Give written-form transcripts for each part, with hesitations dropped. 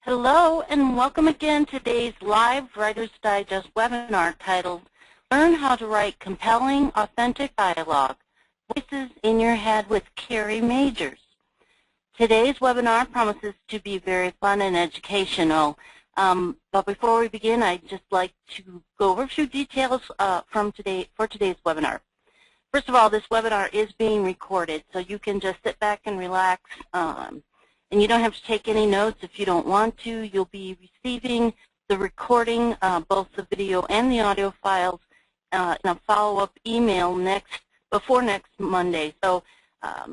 Hello and welcome again to today's live Writer's Digest webinar titled Learn How to Write Compelling, Authentic Dialogue, Voices in Your Head with Carrie Majors. Today's webinar promises to be very fun and educational. But before we begin, I'd just like to go over a few details for today's webinar. First of all, this webinar is being recorded, so you can just sit back and relax. And you don't have to take any notes if you don't want to. You'll be receiving the recording, both the video and the audio files, in a follow-up email before next Monday. So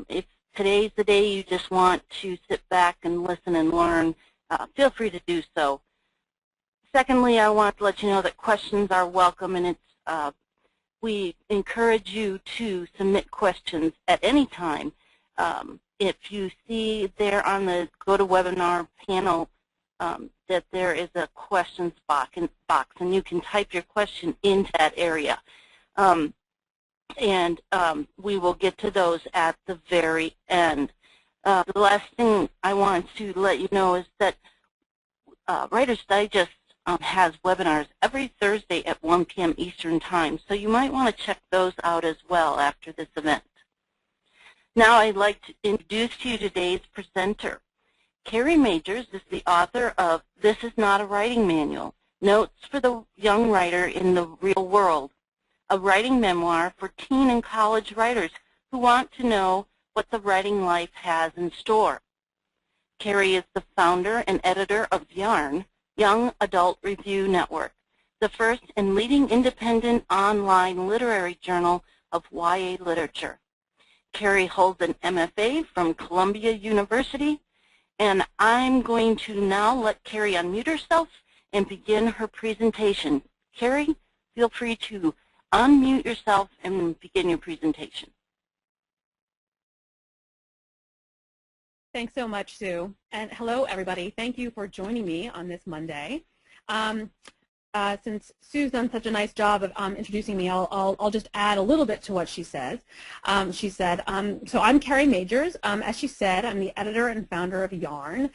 if today's the day you just want to sit back and listen and learn, feel free to do so. Secondly, I want to let you know that questions are welcome, and we encourage you to submit questions at any time. If you see there on the GoToWebinar panel that there is a questions box, and you can type your question into that area. We will get to those at the very end. The last thing I want to let you know is that Writer's Digest has webinars every Thursday at 1 p.m. Eastern Time, so you might want to check those out as well after this event. Now I'd like to introduce to you today's presenter. Carrie Majors is the author of This Is Not a Writing Manual, Notes for the Young Writer in the Real World, a writing memoir for teen and college writers who want to know what the writing life has in store. Carrie is the founder and editor of Yarn, Young Adult Review Network, the first and leading independent online literary journal of YA literature. Carrie holds an MFA from Columbia University, and I'm going to now let Carrie unmute herself and begin her presentation. Carrie, feel free to unmute yourself and begin your presentation. Thanks so much, Sue. And hello, everybody. Thank you for joining me on this Monday. Since Sue's done such a nice job of introducing me, I'll just add a little bit to what she says. So I'm Carrie Majors. As she said, I'm the editor and founder of Yarn.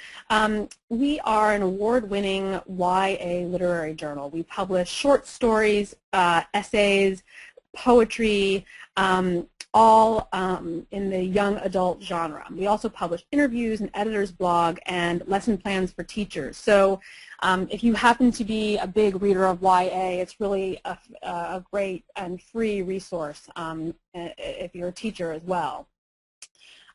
We are an award-winning YA literary journal. We publish short stories, essays, poetry, all in the young adult genre. We also publish interviews, an editor's blog, and lesson plans for teachers. So if you happen to be a big reader of YA, it's really a great and free resource if you're a teacher as well.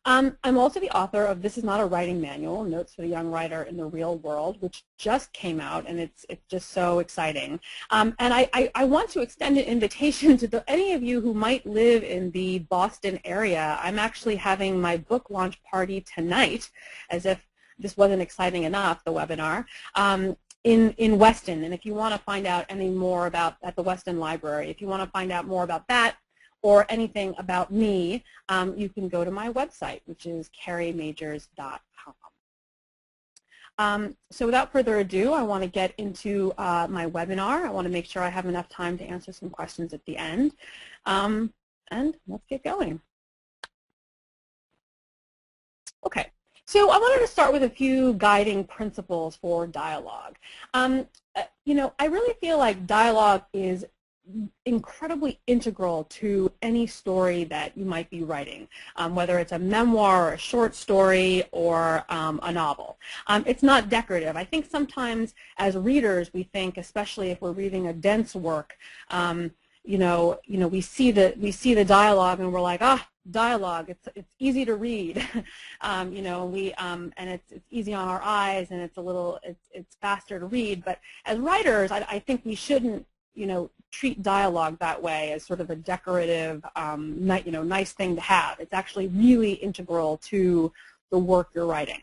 I'm also the author of This Is Not a Writing Manual, Notes for the Young Writer in the Real World, which just came out, and it's just so exciting. And I want to extend an invitation to any of you who might live in the Boston area. I'm actually having my book launch party tonight, as if this wasn't exciting enough, the webinar, in Weston. And if you want to find out any more about, at the Weston Library, if you want to find out more about that, or anything about me, you can go to my website, which is carriemajors.com. So without further ado, I want to get into my webinar. I want to make sure I have enough time to answer some questions at the end. And let's get going. Okay. So I wanted to start with a few guiding principles for dialogue. You know, I really feel like dialogue is incredibly integral to any story that you might be writing, whether it's a memoir or a short story or a novel. It's not decorative. I think sometimes as readers we think, especially if we're reading a dense work, you know, we see the dialogue and we're like, ah, dialogue, it's easy to read, you know, and it's easy on our eyes, and it's faster to read. But as writers, I think we shouldn't, you know, treat dialogue that way as sort of a decorative, you know, nice thing to have. It's actually really integral to the work you're writing.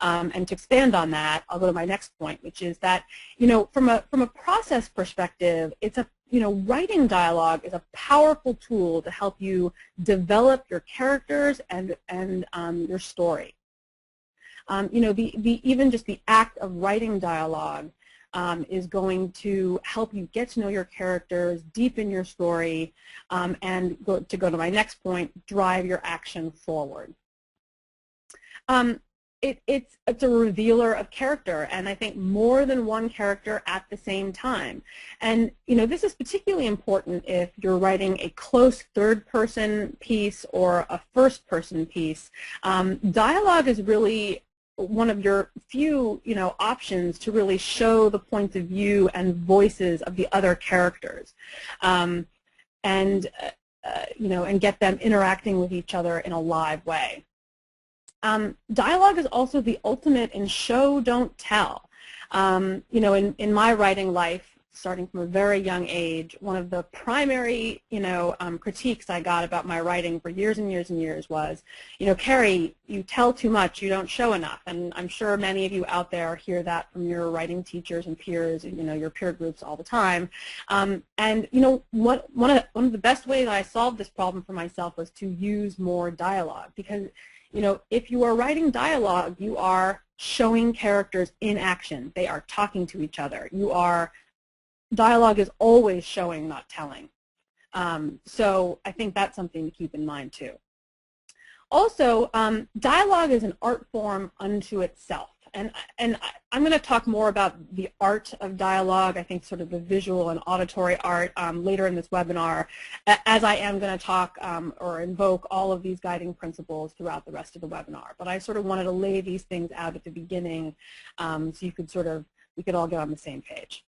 And to expand on that, I'll go to my next point, which is that, you know, from a process perspective, writing dialogue is a powerful tool to help you develop your characters and your story. You know, even just the act of writing dialogue is going to help you get to know your characters, deepen your story, and to go to my next point, drive your action forward. it's a revealer of character, and I think more than one character at the same time. And this is particularly important if you're writing a close third-person piece or a first-person piece. Dialogue is really one of your few options to really show the points of view and voices of the other characters, and get them interacting with each other in a live way. Dialogue is also the ultimate in show, don't tell. In my writing life, starting from a very young age, one of the primary, critiques I got about my writing for years and years and years was, Carrie, you tell too much, you don't show enough. And I'm sure many of you out there hear that from your writing teachers and peers, your peer groups all the time. And one of the best ways I solved this problem for myself was to use more dialogue, because if you are writing dialogue, you are showing characters in action. They are talking to each other. Dialogue is always showing, not telling. So I think that's something to keep in mind too. Also, dialogue is an art form unto itself. And I'm going to talk more about the art of dialogue, I think sort of the visual and auditory art, later in this webinar, as I am going to talk or invoke all of these guiding principles throughout the rest of the webinar. But I sort of wanted to lay these things out at the beginning so we could all get on the same page.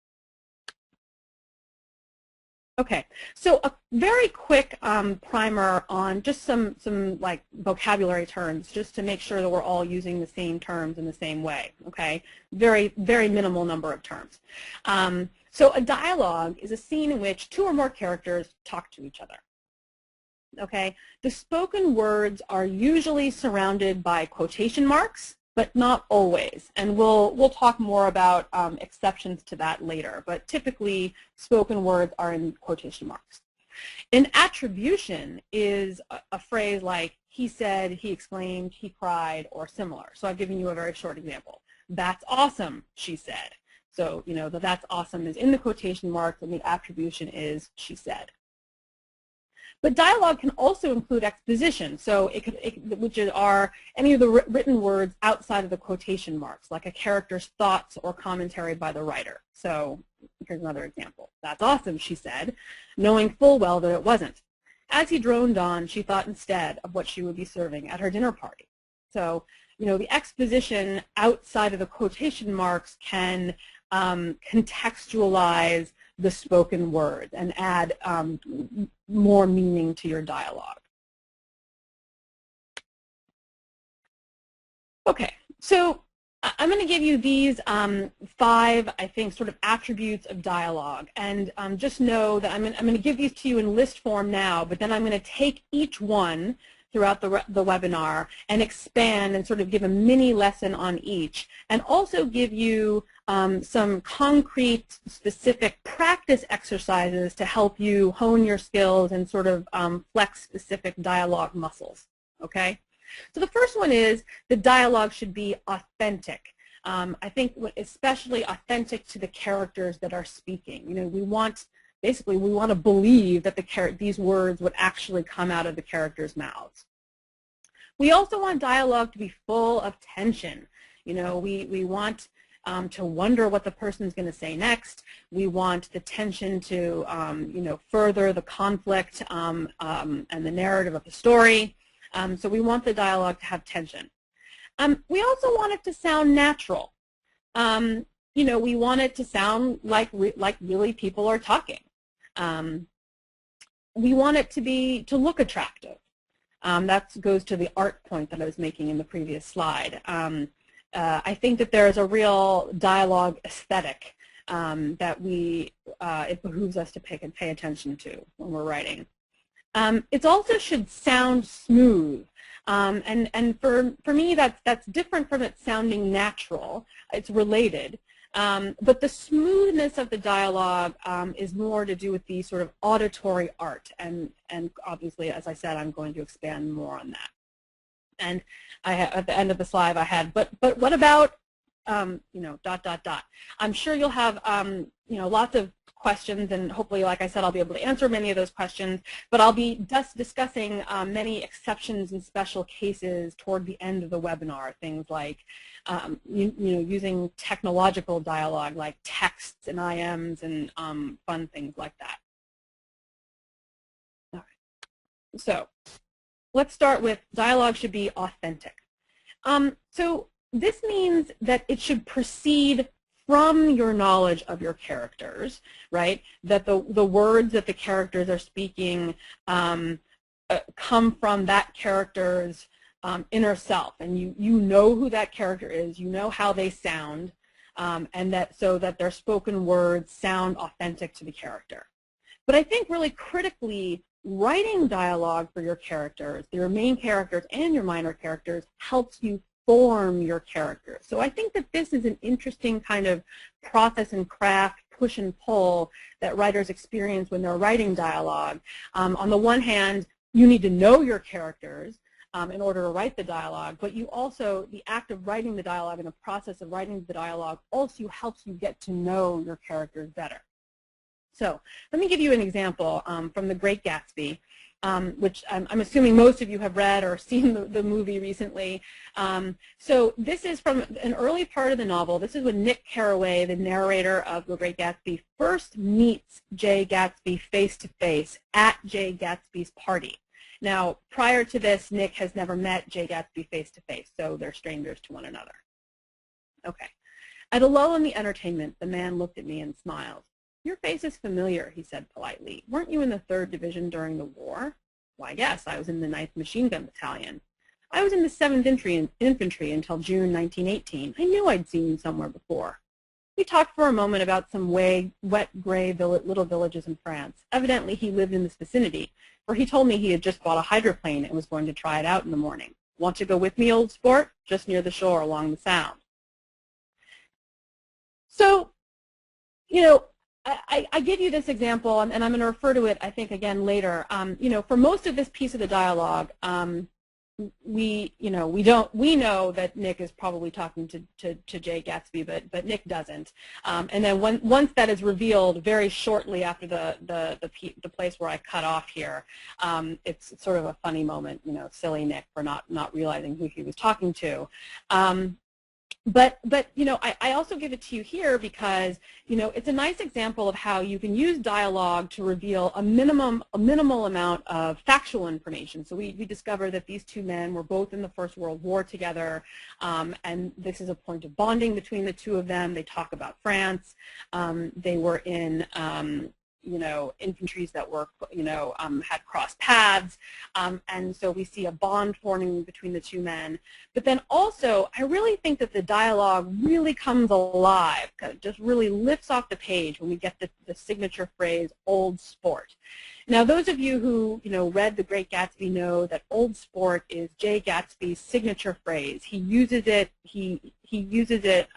Okay, so a very quick primer on just some like vocabulary terms, just to make sure that we're all using the same terms in the same way. Okay, very minimal number of terms. So a dialogue is a scene in which two or more characters talk to each other. Okay, the spoken words are usually surrounded by quotation marks, but not always. And we'll talk more about exceptions to that later. But typically, spoken words are in quotation marks. An attribution is a phrase like, he said, he exclaimed, he cried, or similar. So I've given you a very short example. That's awesome, she said. So, the that's awesome is in the quotation marks, and the attribution is she said. But dialogue can also include exposition, so which are any of the written words outside of the quotation marks, like a character's thoughts or commentary by the writer. So here's another example. That's awesome, she said, knowing full well that it wasn't. As he droned on, she thought instead of what she would be serving at her dinner party. So, the exposition outside of the quotation marks can contextualize the spoken word and add more meaning to your dialogue. Okay, so I'm going to give you these 5, I think, sort of attributes of dialogue, and just know that I'm going to give these to you in list form now, but then I'm going to take each one throughout the webinar and expand and sort of give a mini lesson on each, and also give you some concrete, specific practice exercises to help you hone your skills and sort of flex specific dialogue muscles, okay? So the first one is the dialogue should be authentic. I think especially authentic to the characters that are speaking. We want to believe that these words would actually come out of the characters' mouths. We also want dialogue to be full of tension. We want to wonder what the person's going to say next. We want the tension to, further the conflict and the narrative of the story. So we want the dialogue to have tension. We also want it to sound natural. We want it to sound like really people are talking. We want it to look attractive. That goes to the art point that I was making in the previous slide. I think that there is a real dialogue aesthetic that it behooves us to pay attention to when we're writing. It also should sound smooth. And for me, that's different from it sounding natural. It's related. But the smoothness of the dialogue is more to do with the sort of auditory art. And obviously, as I said, I'm going to expand more on that. And at the end of the slide I had, but what about you know, ... I'm sure you'll have, you know, lots of questions, and hopefully, like I said, I'll be able to answer many of those questions, but I'll be just discussing many exceptions and special cases toward the end of the webinar, things like, you know, using technological dialogue like texts and IMs and fun things like that. All right. So let's start with dialogue should be authentic. So this means that it should proceed from your knowledge of your characters, right? That the words that the characters are speaking come from that character's inner self, and you know who that character is, you know how they sound, and that so that their spoken words sound authentic to the character. But I think really critically, writing dialogue for your characters, your main characters and your minor characters, helps you form your character. So I think that this is an interesting kind of process and craft, push and pull that writers experience when they're writing dialogue. On the one hand, you need to know your characters in order to write the dialogue, but you also, the act of writing the dialogue and the process of writing the dialogue also helps you get to know your characters better. So let me give you an example from The Great Gatsby, which I'm assuming most of you have read or seen the movie recently. So this is from an early part of the novel. This is when Nick Carraway, the narrator of The Great Gatsby, first meets Jay Gatsby face-to-face at Jay Gatsby's party. Now, prior to this, Nick has never met Jay Gatsby face-to-face, so they're strangers to one another. Okay. At a lull in the entertainment, the man looked at me and smiled. "Your face is familiar," he said politely. "Weren't you in the 3rd Division during the war?" "Why, yes, I was in the 9th Machine Gun Battalion." "I was in the 7th Infantry until June 1918. I knew I'd seen you somewhere before." We talked for a moment about some wet, gray little villages in France. Evidently, he lived in this vicinity, for he told me he had just bought a hydroplane and was going to try it out in the morning. "Want to go with me, old sport? Just near the shore along the Sound." So, you know, I give you this example, and I'm going to refer to it, I think, again later. You know, for most of this piece of the dialogue, we know that Nick is probably talking to Jay Gatsby, but Nick doesn't. And then once that is revealed, very shortly after the place where I cut off here, it's sort of a funny moment. You know, silly Nick for not realizing who he was talking to. But you know, I also give it to you here because, you know, it's a nice example of how you can use dialogue to reveal a minimal amount of factual information. So we discover that these two men were both in the First World War together, and this is a point of bonding between the two of them. They talk about France. They were in you know, infantries that were, you know, had crossed paths, and so we see a bond forming between the two men. But then also, I really think that the dialogue really comes alive, just really lifts off the page when we get the signature phrase, "old sport." Now, those of you who, you know, read The Great Gatsby know that "old sport" is Jay Gatsby's signature phrase. He uses it. He uses it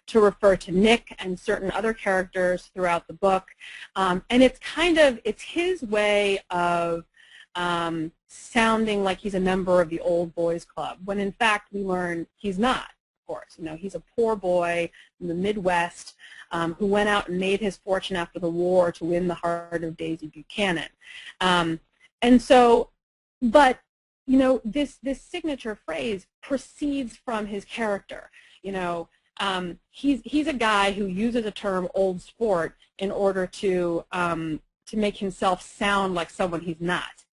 to refer to Nick and certain other characters throughout the book. And it's his way of sounding like he's a member of the old boys club, when in fact we learn he's not, of course. You know, he's a poor boy in the Midwest who went out and made his fortune after the war to win the heart of Daisy Buchanan. And so, but, you know, this signature phrase proceeds from his character. You know, he's a guy who uses a term "old sport" in order to make himself sound like someone he's not.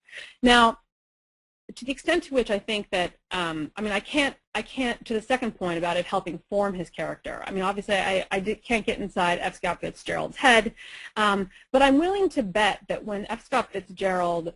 Now, to the extent to which I think that, I mean, I can't, to the second point about it helping form his character. I mean, obviously, I can't get inside F. Scott Fitzgerald's head, but I'm willing to bet that when F. Scott Fitzgerald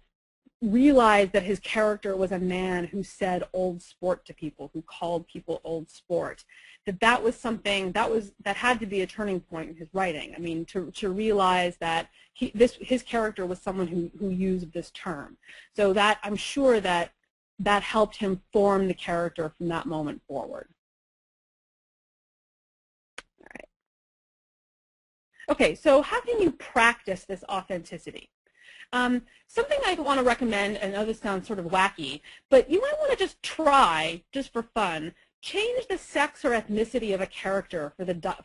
realized that his character was a man who said "old sport" to people, who called people "old sport," that was something that had to be a turning point in his writing. I mean, to realize that his character was someone who used this term. So that, I'm sure that helped him form the character from that moment forward. All right. Okay, so how can you practice this authenticity? Something I want to recommend, I know this sounds sort of wacky, but you might want to just try, just for fun, change the sex or ethnicity of a character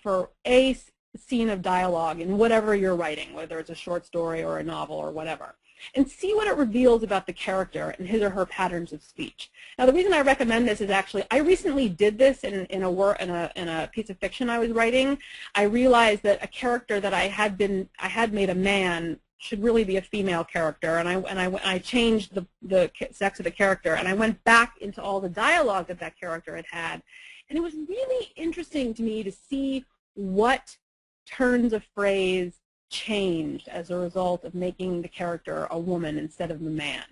for a scene of dialogue in whatever you're writing, whether it's a short story or a novel or whatever, and see what it reveals about the character and his or her patterns of speech. Now, the reason I recommend this is actually I recently did this in a piece of fiction I was writing. I realized that a character that I had made a man should really be a female character, and I changed the sex of the character, and I went back into all the dialogue that that character had, and it was really interesting to me to see what turns of phrase changed as a result of making the character a woman instead of a man.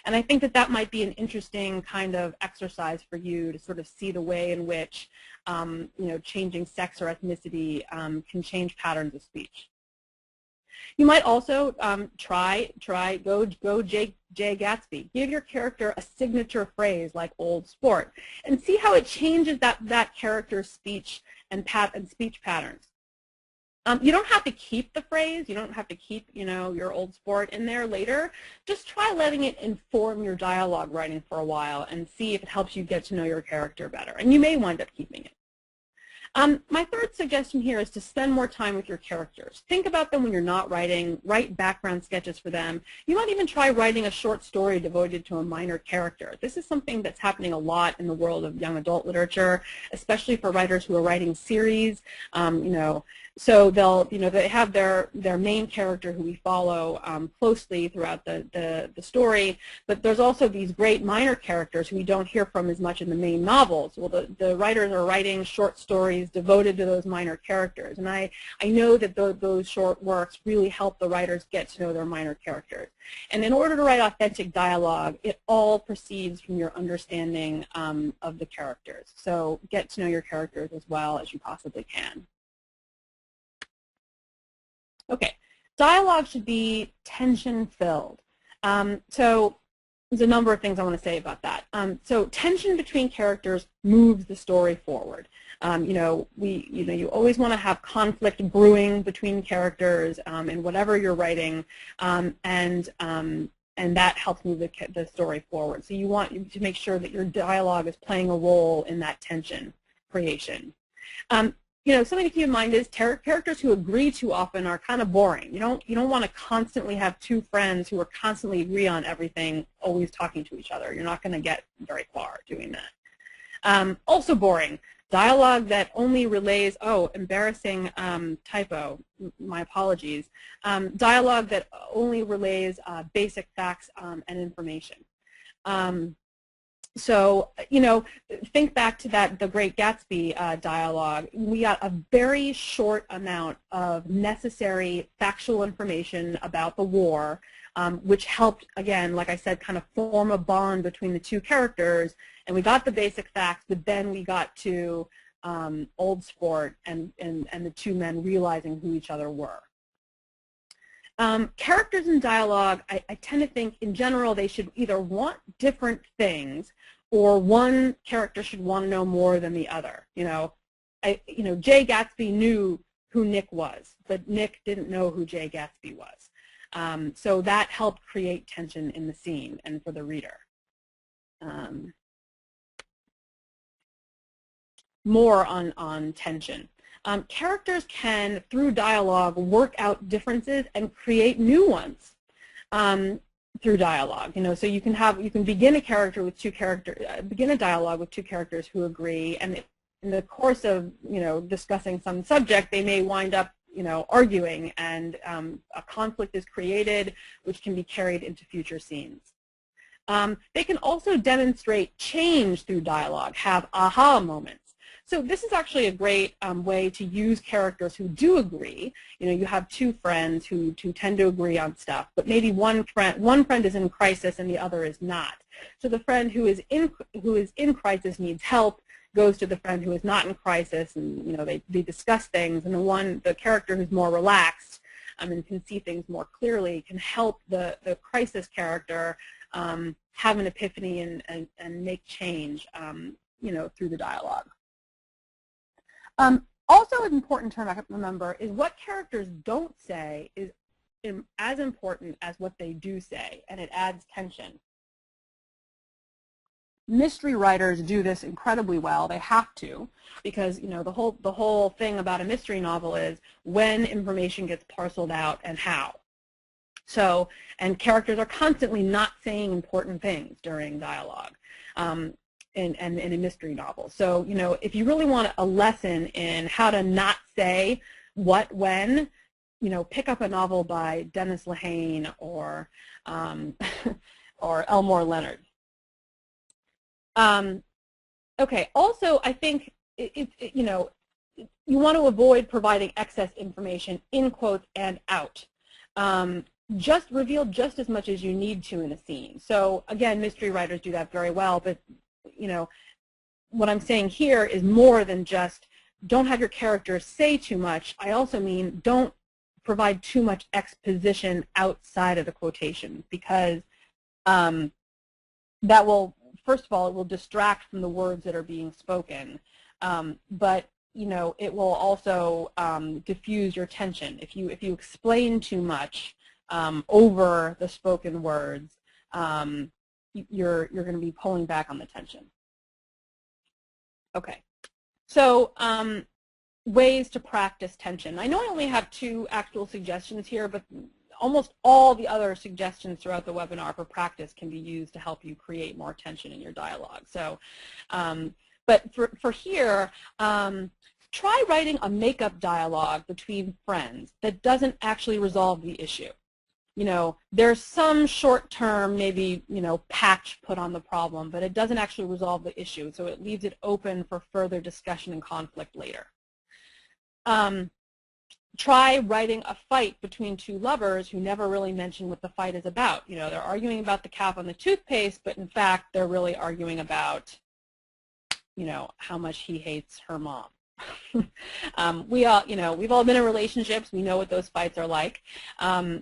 And I think that that might be an interesting kind of exercise for you to sort of see the way in which changing sex or ethnicity can change patterns of speech. You might also go Jay Gatsby. Give your character a signature phrase like "old sport" and see how it changes that character's speech and speech patterns. You don't have to keep the phrase. You don't have to keep, your "old sport" in there later. Just try letting it inform your dialogue writing for a while and see if it helps you get to know your character better. And you may wind up keeping it. My third suggestion here is to spend more time with your characters. Think about them when you're not writing. Write background sketches for them. You might even try writing a short story devoted to a minor character. This is something that's happening a lot in the world of young adult literature, especially for writers who are writing series. So they have their main character who we follow closely throughout the story, but there's also these great minor characters who we don't hear from as much in the main novels. Well, the writers are writing short stories devoted to those minor characters, and I know that those short works really help the writers get to know their minor characters. And in order to write authentic dialogue, it all proceeds from your understanding of the characters. So get to know your characters as well as you possibly can. Okay, dialogue should be tension-filled. So there's a number of things I want to say about that. So tension between characters moves the story forward. You always want to have conflict brewing between characters in whatever you're writing, and that helps move the story forward. So you want to make sure that your dialogue is playing a role in that tension creation. Something to keep in mind is characters who agree too often are kind of boring. You don't want to constantly have two friends who are constantly agree on everything, always talking to each other. You're not going to get very far doing that. Also boring. Dialogue that only relays, embarrassing typo, my apologies. Dialogue that only relays basic facts and information. So, think back to the Great Gatsby dialogue. We got a very short amount of necessary factual information about the war, which helped, again, like I said, kind of form a bond between the two characters. And we got the basic facts, but then we got to old sport and the two men realizing who each other were. Characters in dialogue, I tend to think, in general, they should either want different things, or one character should want to know more than the other. Jay Gatsby knew who Nick was, but Nick didn't know who Jay Gatsby was. So that helped create tension in the scene and for the reader. More on tension. Characters can, through dialogue, work out differences and create new ones through dialogue. So you can begin a character with begin a dialogue with two characters who agree, and in the course of discussing some subject, they may wind up arguing, and a conflict is created, which can be carried into future scenes. They can also demonstrate change through dialogue, have aha moments. So this is actually a great way to use characters who do agree. You have two friends who tend to agree on stuff, but maybe one friend is in crisis and the other is not. So the friend who is in crisis needs help, goes to the friend who is not in crisis, and they discuss things. And the character who's more relaxed and can see things more clearly can help the crisis character have an epiphany and make change through the dialogue. Also important to remember is what characters don't say is as important as what they do say, and it adds tension. Mystery writers do this incredibly well. They have to, because the whole thing about a mystery novel is when information gets parceled out and how. So, and characters are constantly not saying important things during dialogue in a mystery novel. So, if you really want a lesson in how to not say what, when, pick up a novel by Dennis Lehane or or Elmore Leonard. Okay. Also, I think you want to avoid providing excess information in quotes and out. Just reveal just as much as you need to in a scene. So again, mystery writers do that very well, but what I'm saying here is more than just don't have your characters say too much. I also mean don't provide too much exposition outside of the quotation, because that will, first of all, it will distract from the words that are being spoken, but it will also diffuse your tension. If you explain too much over the spoken words, you're going to be pulling back on the tension. Okay, so ways to practice tension. I know I only have 2 actual suggestions here, but almost all the other suggestions throughout the webinar for practice can be used to help you create more tension in your dialogue. So, but for here, try writing a make-up dialogue between friends that doesn't actually resolve the issue. There's some short-term, maybe, patch put on the problem, but it doesn't actually resolve the issue, so it leaves it open for further discussion and conflict later. Try writing a fight between 2 lovers who never really mention what the fight is about. They're arguing about the cap on the toothpaste, but in fact, they're really arguing about, how much he hates her mom. We've all been in relationships. We know what those fights are like.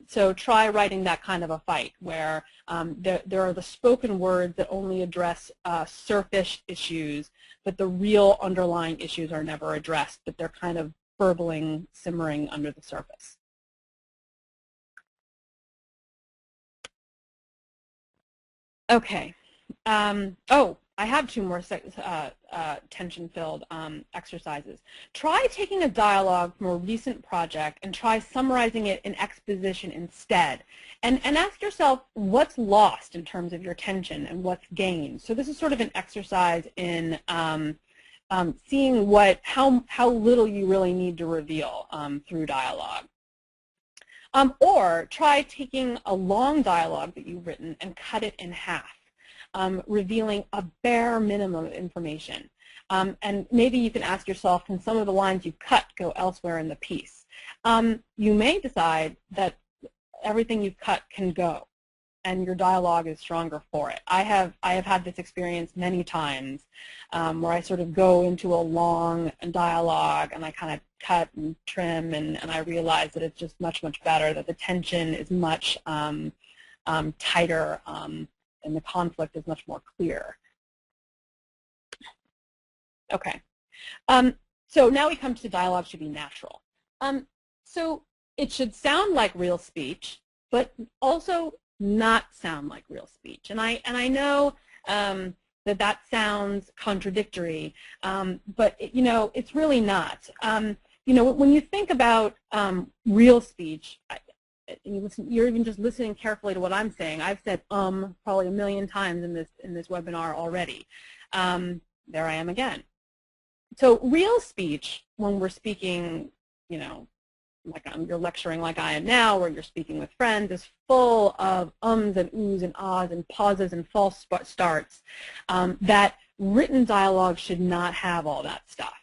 So try writing that kind of a fight where there are the spoken words that only address surface issues, but the real underlying issues are never addressed, but they're kind of burbling, simmering under the surface. Okay. Oh, I have 2 more tension-filled exercises. Try taking a dialogue from a recent project and try summarizing it in exposition instead. And ask yourself what's lost in terms of your tension and what's gained. So this is sort of an exercise in seeing how little you really need to reveal through dialogue. Or try taking a long dialogue that you've written and cut it in half. Revealing a bare minimum of information. And maybe you can ask yourself, can some of the lines you cut go elsewhere in the piece? You may decide that everything you've cut can go, and your dialogue is stronger for it. I have had this experience many times where I sort of go into a long dialogue and I kind of cut and trim, and I realize that it's just much, much better, that the tension is much tighter, and the conflict is much more clear. Okay. So now we come to dialogue should be natural. So it should sound like real speech, but also not sound like real speech. And I know that sounds contradictory, but it's really not. When you think about real speech, you're even just listening carefully to what I'm saying. I've said probably 1 million times in this webinar already. There I am again. So real speech, when we're speaking, like you're lecturing like I am now, or you're speaking with friends, is full of ums and oohs and ahs and pauses and false starts. That written dialogue should not have all that stuff.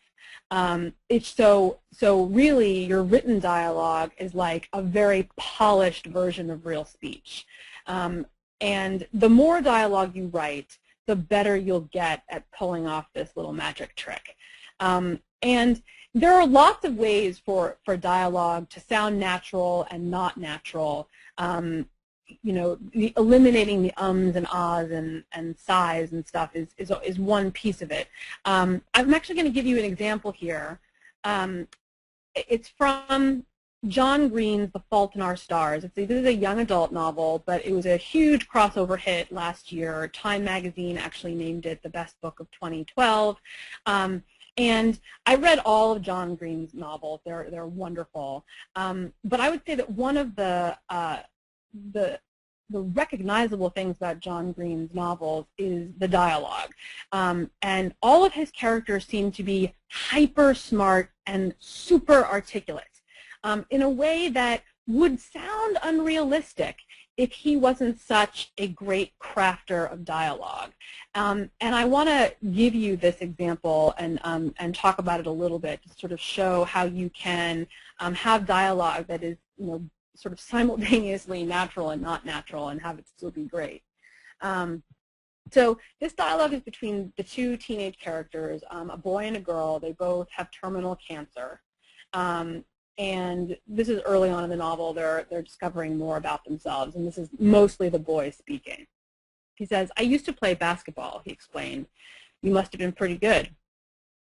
So really, your written dialogue is like a very polished version of real speech. And the more dialogue you write, the better you'll get at pulling off this little magic trick. And there are lots of ways for dialogue to sound natural and not natural. Eliminating the ums and ahs and sighs and stuff is one piece of it. I'm actually going to give you an example here. It's from John Green's The Fault in Our Stars. This is a young adult novel, but it was a huge crossover hit last year. Time magazine actually named it the best book of 2012. And I read all of John Green's novels. They're wonderful. But I would say that one of the recognizable things about John Green's novels is the dialogue. And all of his characters seem to be hyper smart and super articulate in a way that would sound unrealistic if he wasn't such a great crafter of dialogue. And I want to give you this example and talk about it a little bit to sort of show how you can have dialogue that is, sort of simultaneously natural and not natural and have it still be great. So this dialogue is between the two teenage characters, a boy and a girl. They both have terminal cancer. And this is early on in the novel. They're discovering more about themselves, and this is mostly the boy speaking. He says, "I used to play basketball," he explained. "You must have been pretty good."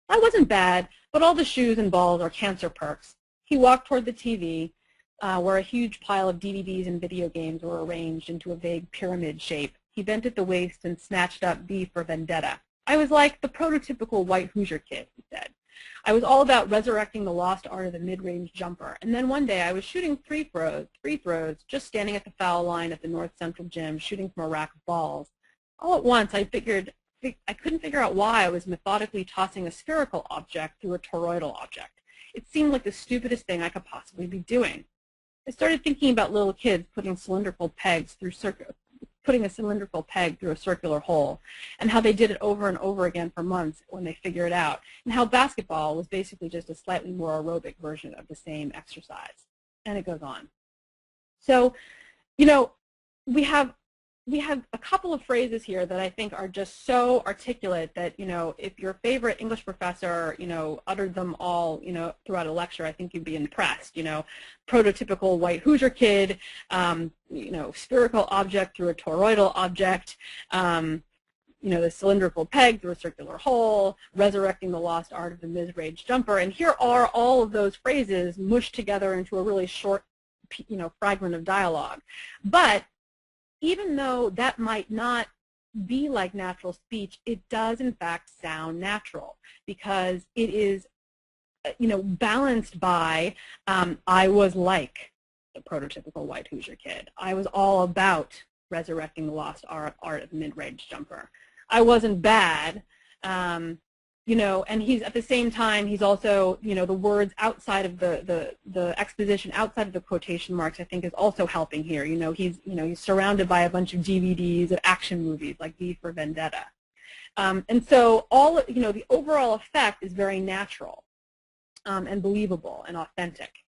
"I wasn't bad, but all the shoes and balls are cancer perks." He walked toward the TV, where a huge pile of DVDs and video games were arranged into a vague pyramid shape. He bent at the waist and snatched up V for Vendetta. "I was like the prototypical white Hoosier kid," he said. "I was all about resurrecting the lost art of the mid-range jumper, and then one day I was shooting free throws, just standing at the foul line at the North Central Gym, shooting from a rack of balls. All at once I couldn't figure out why I was methodically tossing a spherical object through a toroidal object. It seemed like the stupidest thing I could possibly be doing. I started thinking about little kids putting a cylindrical peg through a circular hole, and how they did it over and over again for months when they figure it out, and how basketball was basically just a slightly more aerobic version of the same exercise." And it goes on. So, we have a couple of phrases here that I think are just so articulate that, if your favorite English professor, uttered them all, throughout a lecture, I think you'd be impressed. Prototypical white Hoosier kid, spherical object through a toroidal object, the cylindrical peg through a circular hole, resurrecting the lost art of the mid-range jumper. And here are all of those phrases mushed together into a really short, fragment of dialogue. But even though that might not be like natural speech, it does in fact sound natural because it is, balanced by, I was like the prototypical white Hoosier kid. I was all about resurrecting the lost art of the mid-range jumper. I wasn't bad, and he's at the same time, he's also, the words outside of the exposition, outside of the quotation marks, I think is also helping here. He's surrounded by a bunch of DVDs of action movies like V for Vendetta. And so the overall effect is very natural and believable and authentic.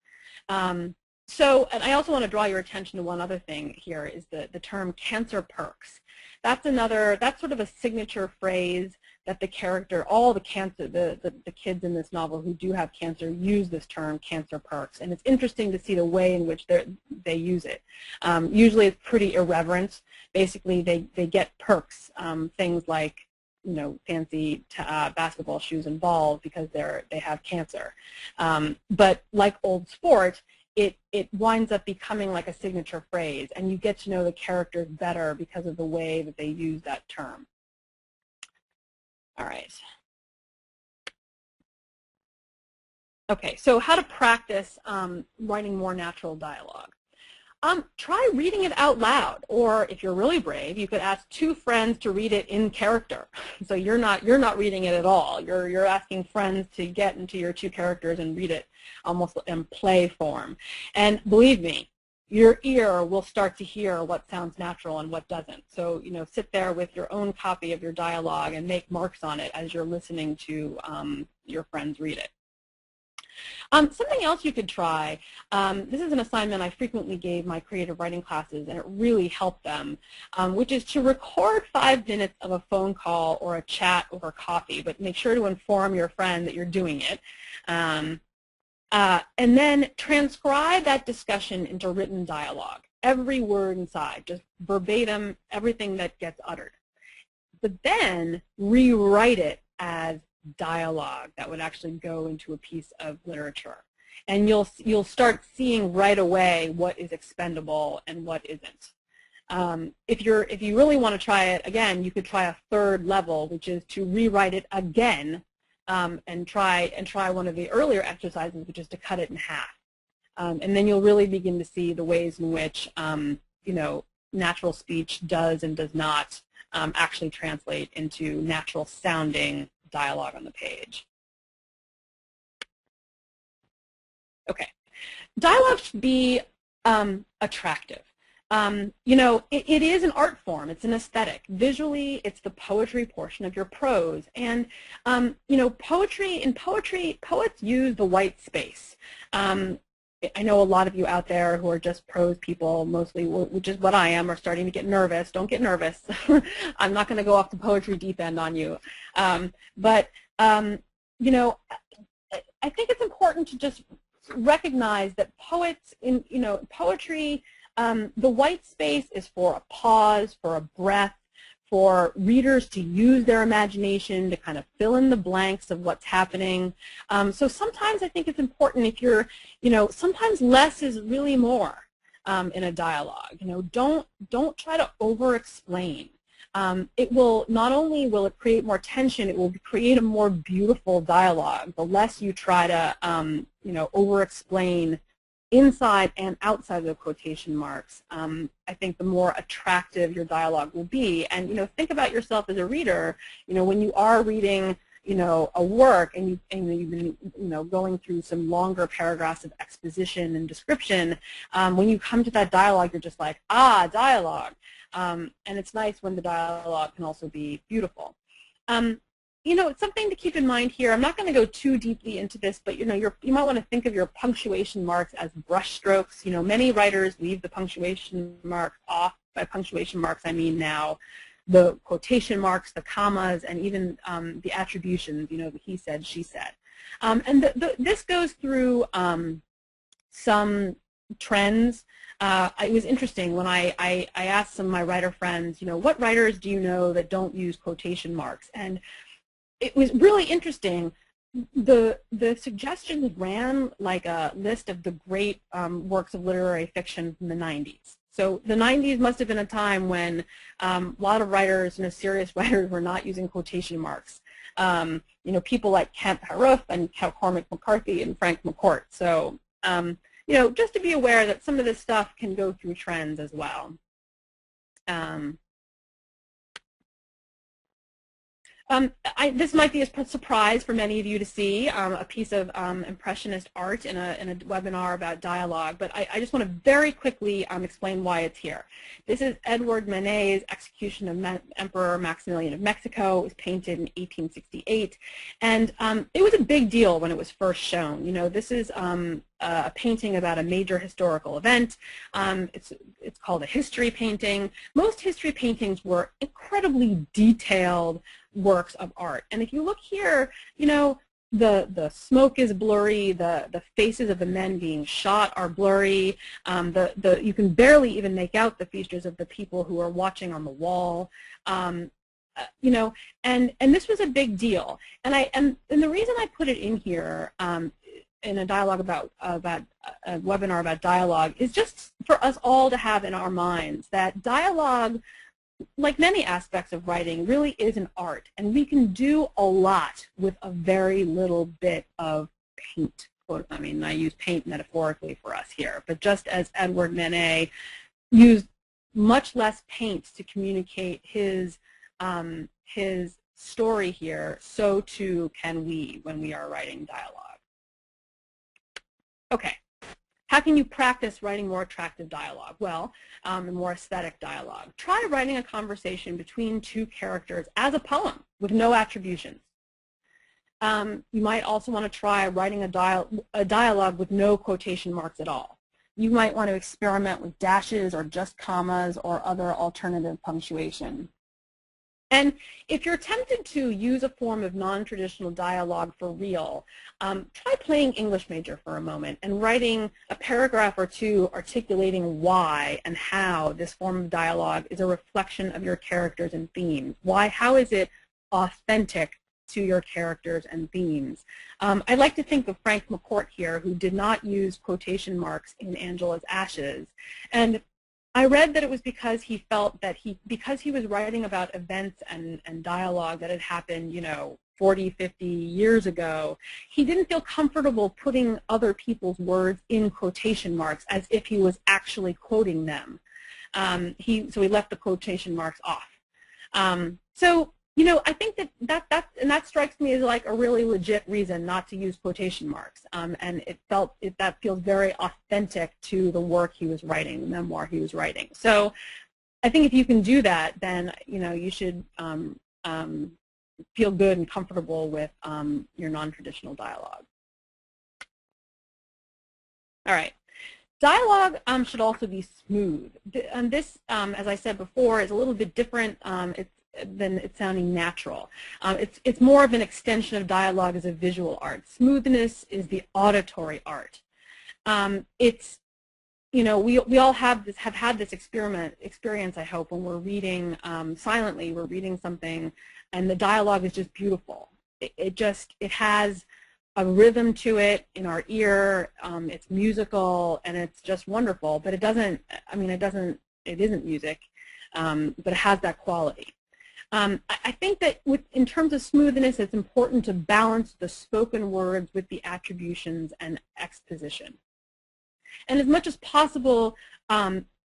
And I also want to draw your attention to one other thing here is the term cancer perks. That's sort of a signature phrase that the character, all the kids in this novel who do have cancer use this term, cancer perks. And it's interesting to see the way in which they use it. Usually it's pretty irreverent. Basically they get perks, things like, fancy basketball shoes and balls because they have cancer. But like old sport, it winds up becoming like a signature phrase, and you get to know the characters better because of the way that they use that term. All right. Okay, so how to practice writing more natural dialogue. Try reading it out loud, or if you're really brave, you could ask 2 friends to read it in character. So you're not reading it at all. You're asking friends to get into your 2 characters and read it almost in play form. And believe me, your ear will start to hear what sounds natural and what doesn't. So sit there with your own copy of your dialogue and make marks on it as you're listening to your friends read it. Something else you could try, this is an assignment I frequently gave my creative writing classes, and it really helped them, which is to record 5 minutes of a phone call or a chat over coffee, but make sure to inform your friend that you're doing it. And then transcribe that discussion into written dialogue, every word inside, just verbatim, everything that gets uttered. But then rewrite it as dialogue that would actually go into a piece of literature. and you'll start seeing right away what is expendable and what isn't. If you really want to try it again, you could try a third level, which is to rewrite it again, and try one of the earlier exercises, which is to cut it in half. And then you'll really begin to see the ways in which natural speech does and does not actually translate into natural sounding dialogue on the page. Okay, dialogue should be attractive. It is an art form. It's an aesthetic. Visually, it's the poetry portion of your prose. And, poets use the white space. I know a lot of you out there who are just prose people, mostly, which is what I am, are starting to get nervous. Don't get nervous. I'm not going to go off the poetry deep end on you. I think it's important to just recognize that poets, poetry, the white space is for a pause, for a breath, for readers to use their imagination to kind of fill in the blanks of what's happening. So sometimes I think it's important if you're, sometimes less is really more in a dialogue. Don't try to over-explain. It will, not only will it create more tension, it will create a more beautiful dialogue. The less you try to, over-explain inside and outside of the quotation marks, I think the more attractive your dialogue will be. And think about yourself as a reader. When you are reading, a work and you've been, going through some longer paragraphs of exposition and description, when you come to that dialogue, you're just like, ah, dialogue. And it's nice when the dialogue can also be beautiful. It's something to keep in mind here. I'm not going to go too deeply into this, but you might want to think of your punctuation marks as brush strokes. Many writers leave the punctuation marks off. By punctuation marks, I mean now the quotation marks, the commas, and even the attributions. The he said, she said. And this goes through some trends. It was interesting when I asked some of my writer friends, what writers do you know that don't use quotation marks? And it was really interesting. The suggestions ran like a list of the great works of literary fiction from the 90s. So the 90s must have been a time when a lot of writers, serious writers, were not using quotation marks. People like Kent Haruf and Cormac McCarthy and Frank McCourt. So, just to be aware that some of this stuff can go through trends as well. This might be a surprise for many of you to see a piece of impressionist art in a webinar about dialogue, but I just want to very quickly explain why it's here. This is Edouard Manet's Execution of Emperor Maximilian of Mexico. It was painted in 1868, and it was a big deal when it was first shown. This is a painting about a major historical event. It's called a history painting. Most history paintings were incredibly detailed works of art. And if you look here, the smoke is blurry, the faces of the men being shot are blurry, you can barely even make out the features of the people who are watching on the wall. And this was a big deal. And the reason I put it in here in a dialogue about a webinar about dialogue is just for us all to have in our minds that dialogue, like many aspects of writing, really is an art, and we can do a lot with a very little bit of paint. I mean, I use paint metaphorically for us here, but just as Edouard Manet used much less paint to communicate his story here, so too can we when we are writing dialogue. Okay. How can you practice writing more attractive dialogue? Well, more aesthetic dialogue. Try writing a conversation between two characters as a poem with no attributions. You might also want to try writing a dialogue with no quotation marks at all. You might want to experiment with dashes or just commas or other alternative punctuation. And if you're tempted to use a form of non-traditional dialogue for real, try playing English major for a moment and writing a paragraph or two articulating why and how this form of dialogue is a reflection of your characters and themes. How is it authentic to your characters and themes. I like to think of Frank McCourt here, who did not use quotation marks in Angela's Ashes. And I read that it was because he felt that because he was writing about events and dialogue that had happened, 40, 50 years ago, he didn't feel comfortable putting other people's words in quotation marks as if he was actually quoting them. So he left the quotation marks off. I think that strikes me as like a really legit reason not to use quotation marks, and that feels very authentic to the work he was writing, the memoir he was writing. So I think if you can do that, then you should feel good and comfortable with your non-traditional dialogue. All right. Dialogue should also be smooth. And this, as I said before, is a little bit different than it sounding natural. It's more of an extension of dialogue as a visual art. Smoothness is the auditory art. We all have had this experience, I hope, when we're reading silently, we're reading something, and the dialogue is just beautiful. It has a rhythm to it in our ear. It's musical, and it's just wonderful. But it isn't music, but it has that quality. I think that in terms of smoothness, it's important to balance the spoken words with the attributions and exposition. And as much as possible,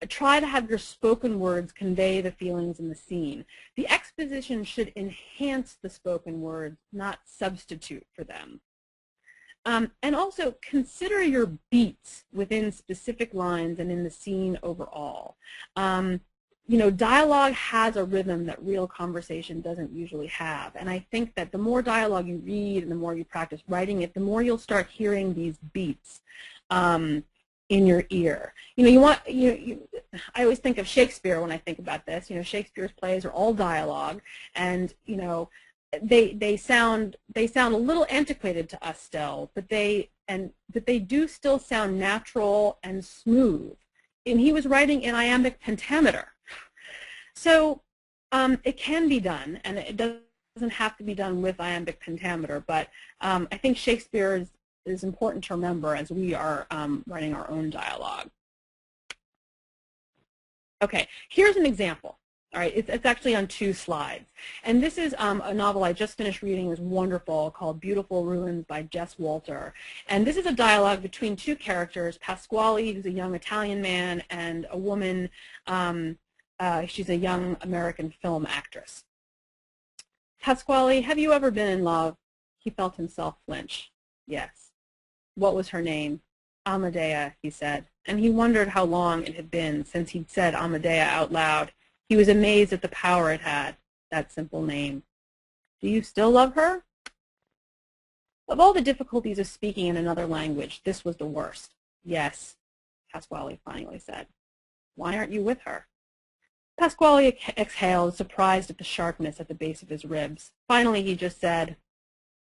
try to have your spoken words convey the feelings in the scene. The exposition should enhance the spoken words, not substitute for them. And also consider your beats within specific lines and in the scene overall. Dialogue has a rhythm that real conversation doesn't usually have. And I think that the more dialogue you read and the more you practice writing it, the more you'll start hearing these beats in your ear. I always think of Shakespeare when I think about this. Shakespeare's plays are all dialogue, and they sound a little antiquated to us still, but they do still sound natural and smooth. And he was writing in iambic pentameter. So it can be done, and it doesn't have to be done with iambic pentameter, but I think Shakespeare is important to remember as we are writing our own dialogue. Okay, here's an example. All right, it's actually on 2 slides. And this is a novel I just finished reading. It was wonderful, called Beautiful Ruins by Jess Walter. And this is a dialogue between 2 characters, Pasquale, who's a young Italian man, and a woman, she's a young American film actress. Pasquale, have you ever been in love? He felt himself flinch. Yes. What was her name? Amadea, he said. And he wondered how long it had been since he'd said Amadea out loud. He was amazed at the power it had, that simple name. Do you still love her? Of all the difficulties of speaking in another language, this was the worst. Yes, Pasquale finally said. Why aren't you with her? Pasquale exhaled, surprised at the sharpness at the base of his ribs. Finally, he just said,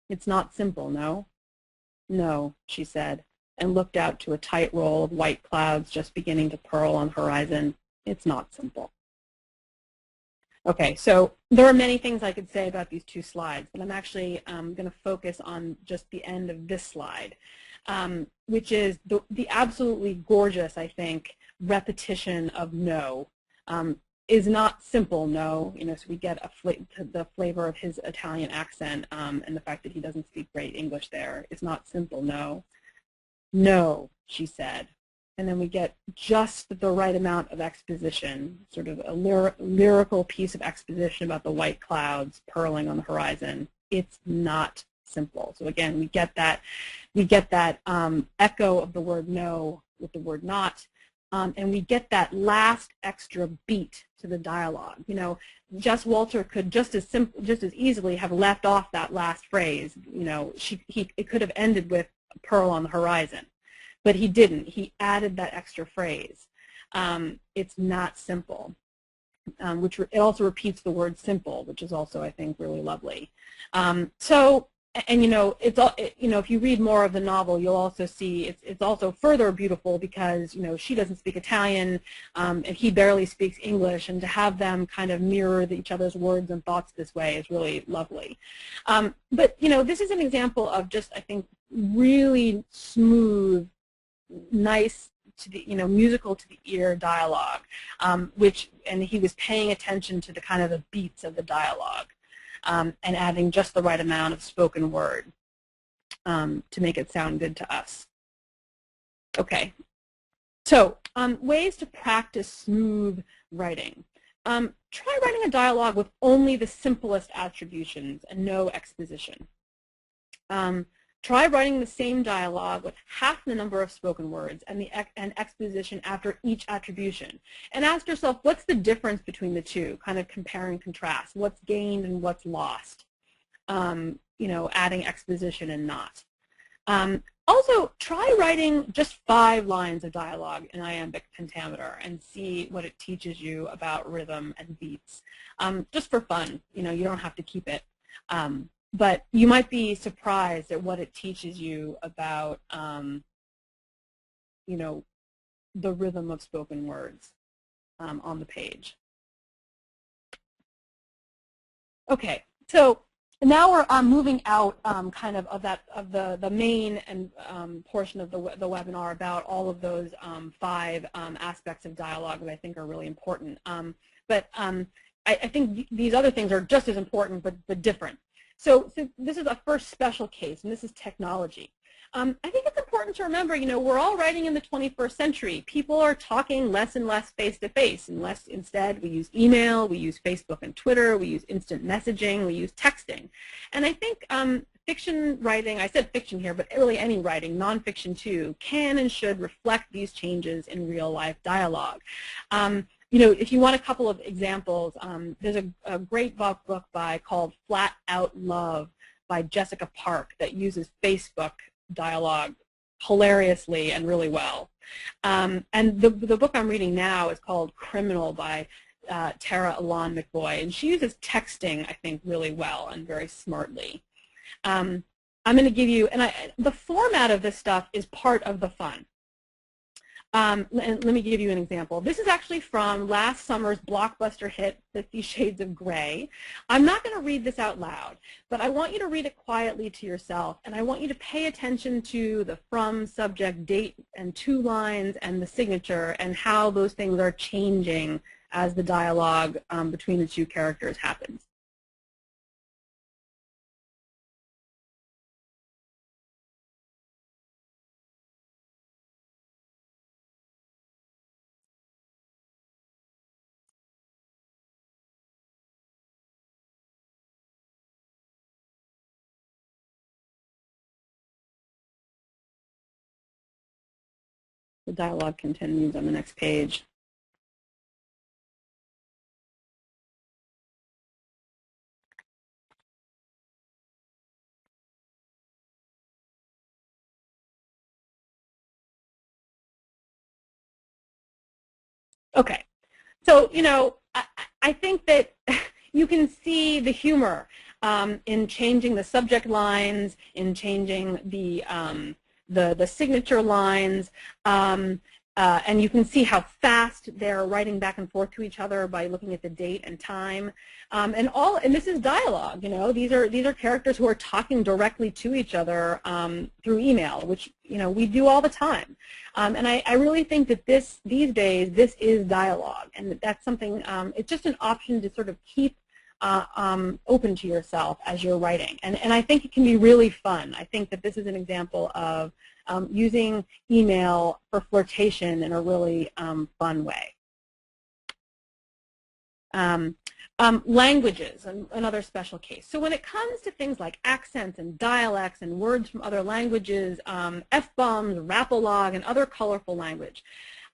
it's not simple, no? No, she said, and looked out to a tight roll of white clouds just beginning to pearl on the horizon. It's not simple. Okay, so there are many things I could say about these 2 slides, but I'm actually going to focus on just the end of this slide, which is the absolutely gorgeous, I think, repetition of no. Is not simple, no. So we get the flavor of his Italian accent, and the fact that he doesn't speak great English there. It's not simple, no. No, she said. And then we get just the right amount of exposition, sort of a lyrical piece of exposition about the white clouds purling on the horizon. It's not simple. So again, we get that echo of the word no with the word not, and we get that last extra beat to the dialogue. Jess Walter could just as easily have left off that last phrase. It could have ended with pearl on the horizon. But he didn't. He added that extra phrase. It's not simple, it also repeats the word simple, which is also, I think, really lovely. So and it's all, if you read more of the novel, you'll also see it's also further beautiful because she doesn't speak Italian, and he barely speaks English, and to have them kind of mirror each other's words and thoughts this way is really lovely. But this is an example of just, I think, really smooth, nice to the musical to the ear dialogue, and he was paying attention to the kind of the beats of the dialogue. And adding just the right amount of spoken word to make it sound good to us. Okay, so ways to practice smooth writing. Try writing a dialogue with only the simplest attributions and no exposition. Try writing the same dialogue with half the number of spoken words and exposition after each attribution. And ask yourself, what's the difference between the two? Kind of compare and contrast. What's gained and what's lost? Adding exposition and not. Also, try writing just 5 lines of dialogue in iambic pentameter and see what it teaches you about rhythm and beats. Just for fun. You don't have to keep it. But you might be surprised at what it teaches you about, the rhythm of spoken words on the page. Okay, so now we're moving out kind of the main and portion of the webinar about all of those 5 aspects of dialogue that I think are really important. I think these other things are just as important but different. So this is a first special case, and this is technology. I think it's important to remember, we're all writing in the 21st century. People are talking less and less face-to-face, and instead we use email, we use Facebook and Twitter, we use instant messaging, we use texting. And I think fiction writing, I said fiction here, but really any writing, nonfiction too, can and should reflect these changes in real-life dialogue. If you want a couple of examples, there's a great book called Flat Out Love by Jessica Park that uses Facebook dialogue hilariously and really well. And the book I'm reading now is called Criminal by Tara Alon McBoy, and she uses texting, I think, really well and very smartly. I'm going to give you, the format of this stuff is part of the fun. And let me give you an example. This is actually from last summer's blockbuster hit, 50 Shades of Grey. I'm not going to read this out loud, but I want you to read it quietly to yourself, and I want you to pay attention to the from, subject, date, and 2 lines, and the signature, and how those things are changing as the dialogue between the 2 characters happens. The dialogue continues on the next page. Okay, so I think that you can see the humor in changing the subject lines, in changing the signature lines, and you can see how fast they're writing back and forth to each other by looking at the date and time, and this is dialogue. These are characters who are talking directly to each other through email, which we do all the time, and I really think that these days this is dialogue, and that's something. It's just an option to sort of keep open to yourself as you're writing, and I think it can be really fun. I think that this is an example of using email for flirtation in a really fun way. Languages, another special case. So when it comes to things like accents and dialects and words from other languages, F-bombs, rap-a-log, and other colorful language,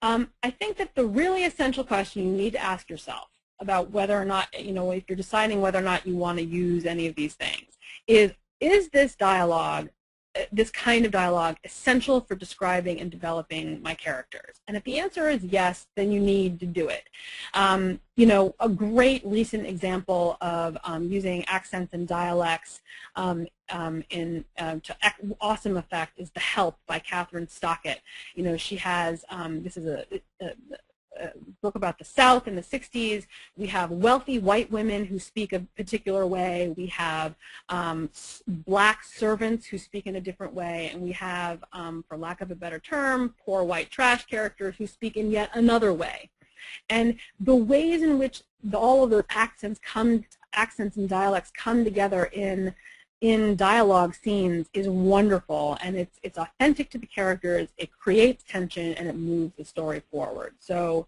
I think that the really essential question you need to ask yourself about whether or not, if you're deciding whether or not you want to use any of these things, is this dialogue this kind of dialogue essential for describing and developing my characters? And if the answer is yes, then you need to do it. You know, a great recent example of using accents and dialects to awesome effect is The Help by Catherine Stockett. You know, she has, this is a book about the South in the 60s. We have wealthy white women who speak a particular way. We have black servants who speak in a different way. And we have, for lack of a better term, poor white trash characters who speak in yet another way. And the ways in which all of those accents and dialects come together in dialogue scenes is wonderful, and it's authentic to the characters, it creates tension, and it moves the story forward. So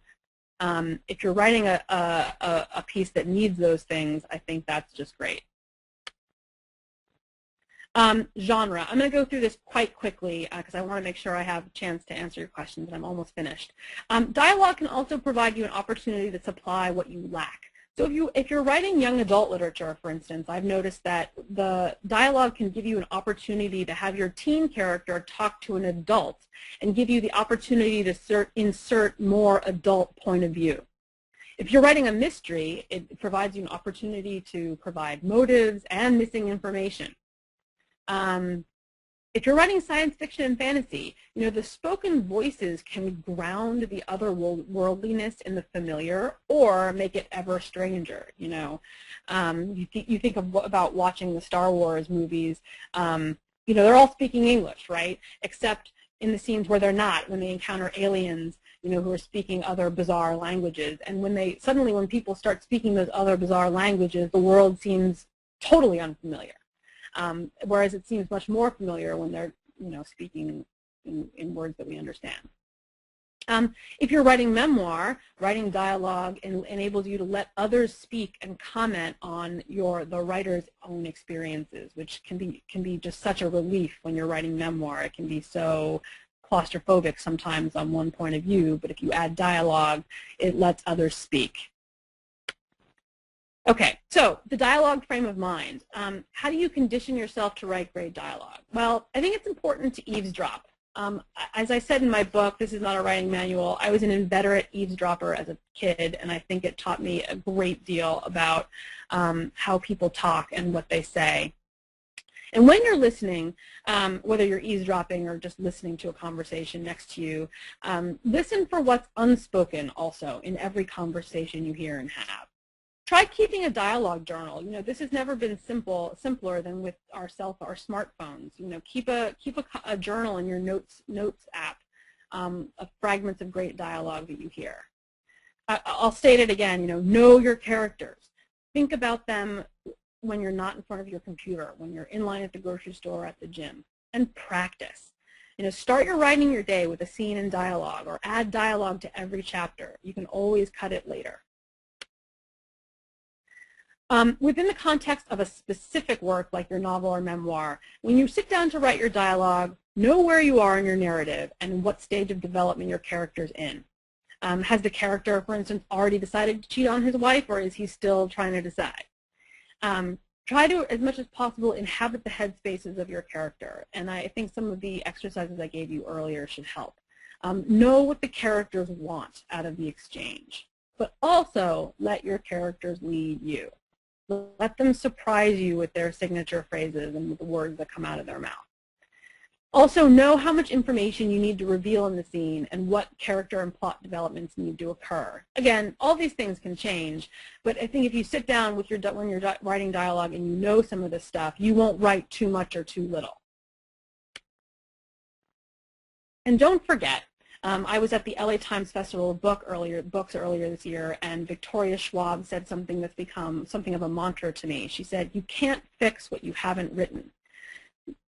if you're writing a piece that needs those things, I think that's just great. Genre. I'm going to go through this quite quickly because I want to make sure I have a chance to answer your questions, and I'm almost finished. Dialogue can also provide you an opportunity to supply what you lack. So if you're writing young adult literature, for instance, I've noticed that the dialogue can give you an opportunity to have your teen character talk to an adult and give you the opportunity to insert more adult point of view. If you're writing a mystery, it provides you an opportunity to provide motives and missing information. If you're writing science fiction and fantasy, you know, the spoken voices can ground the otherworldliness in the familiar or make it ever stranger, you know. You think about watching the Star Wars movies, you know, they're all speaking English, right? Except in the scenes where they're not, when they encounter aliens, you know, who are speaking other bizarre languages. And when people start speaking those other bizarre languages, the world seems totally unfamiliar. Whereas it seems much more familiar when they're, you know, speaking in words that we understand. If you're writing memoir, writing dialogue enables you to let others speak and comment on the writer's own experiences, which can be just such a relief when you're writing memoir. It can be so claustrophobic sometimes on one point of view, but if you add dialogue, it lets others speak. Okay, so the dialogue frame of mind. How do you condition yourself to write great dialogue? Well, I think it's important to eavesdrop. As I said in my book, this is not a writing manual, I was an inveterate eavesdropper as a kid, and I think it taught me a great deal about how people talk and what they say. And when you're listening, whether you're eavesdropping or just listening to a conversation next to you, listen for what's unspoken also in every conversation you hear and have. Try keeping a dialogue journal. You know, this has never been simpler than with our smartphones. You know, keep a journal in your notes app of fragments of great dialogue that you hear. I'll state it again. You know your characters. Think about them when you're not in front of your computer, when you're in line at the grocery store or at the gym, and practice. You know, start your writing your day with a scene and dialogue, or add dialogue to every chapter. You can always cut it later. Within the context of a specific work like your novel or memoir, when you sit down to write your dialogue, know where you are in your narrative and what stage of development your character's in. Has the character, for instance, already decided to cheat on his wife, or is he still trying to decide? Try to, as much as possible, inhabit the headspaces of your character, and I think some of the exercises I gave you earlier should help. Know what the characters want out of the exchange, but also let your characters lead you. Let them surprise you with their signature phrases and with the words that come out of their mouth. Also, know how much information you need to reveal in the scene and what character and plot developments need to occur. Again, all these things can change, but I think if you sit down with when you're writing dialogue and you know some of this stuff, you won't write too much or too little. And don't forget, I was at the LA Times Festival of Books earlier this year, and Victoria Schwab said something that's become something of a mantra to me. She said, "You can't fix what you haven't written."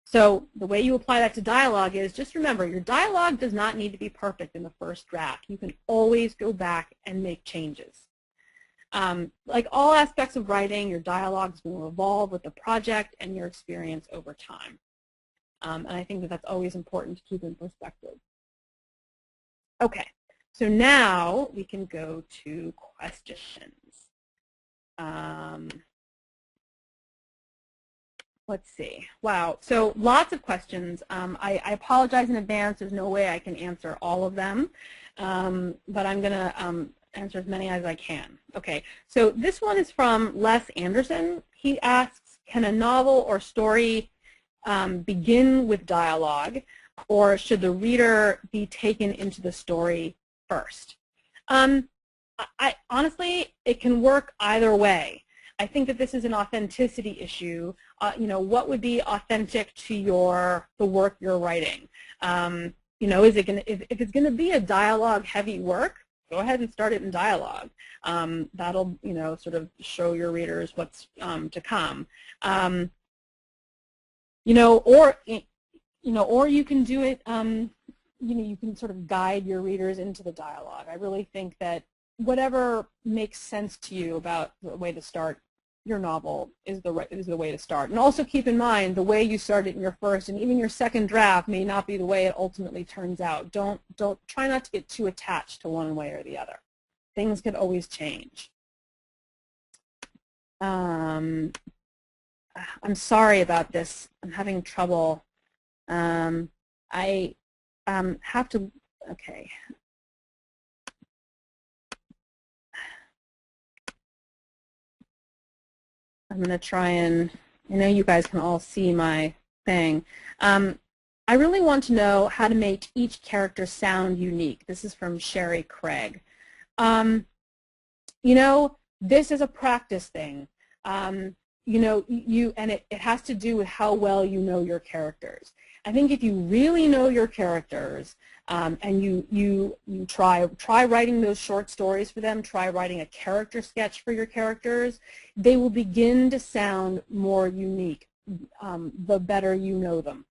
So the way you apply that to dialogue is just remember, your dialogue does not need to be perfect in the first draft. You can always go back and make changes. Like all aspects of writing, your dialogues will evolve with the project and your experience over time. And I think that that's always important to keep in perspective. Okay, so now we can go to questions. let's see. Wow. So lots of questions. I apologize in advance. There's no way I can answer all of them, but I'm going to answer as many as I can. Okay. So this one is from Les Anderson. He asks, can a novel or story begin with dialogue, or should the reader be taken into the story first? Honestly, it can work either way. I think that this is an authenticity issue. You know, what would be authentic to the work you're writing? You know, is it gonna, if it's going to be a dialogue-heavy work, go ahead and start it in dialogue. That'll, you know, sort of show your readers what's to come. You know, or you can do it. You know, you can sort of guide your readers into the dialogue. I really think that whatever makes sense to you about the way to start your novel is the way to start. And also keep in mind, the way you started in your first and even your second draft may not be the way it ultimately turns out. Try not to get too attached to one way or the other. Things could always change. I'm sorry about this. I'm having trouble. I have to, okay. I'm going to try and, I know you guys can all see my thing. I really want to know how to make each character sound unique. This is from Sherry Craig. You know, this is a practice thing. You know, and it has to do with how well you know your characters. I think if you really know your characters and you try writing those short stories for them, try writing a character sketch for your characters, they will begin to sound more unique the better you know them.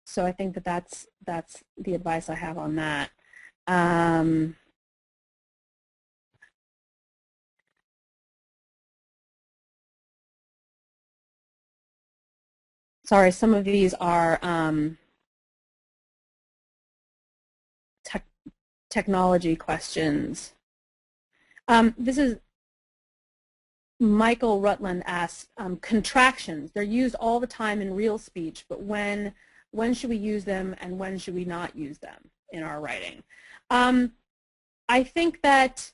So I think that that's the advice I have on that. Sorry, some of these are technology questions. This is Michael Rutland asks, contractions. They're used all the time in real speech, but when should we use them and when should we not use them in our writing? I think that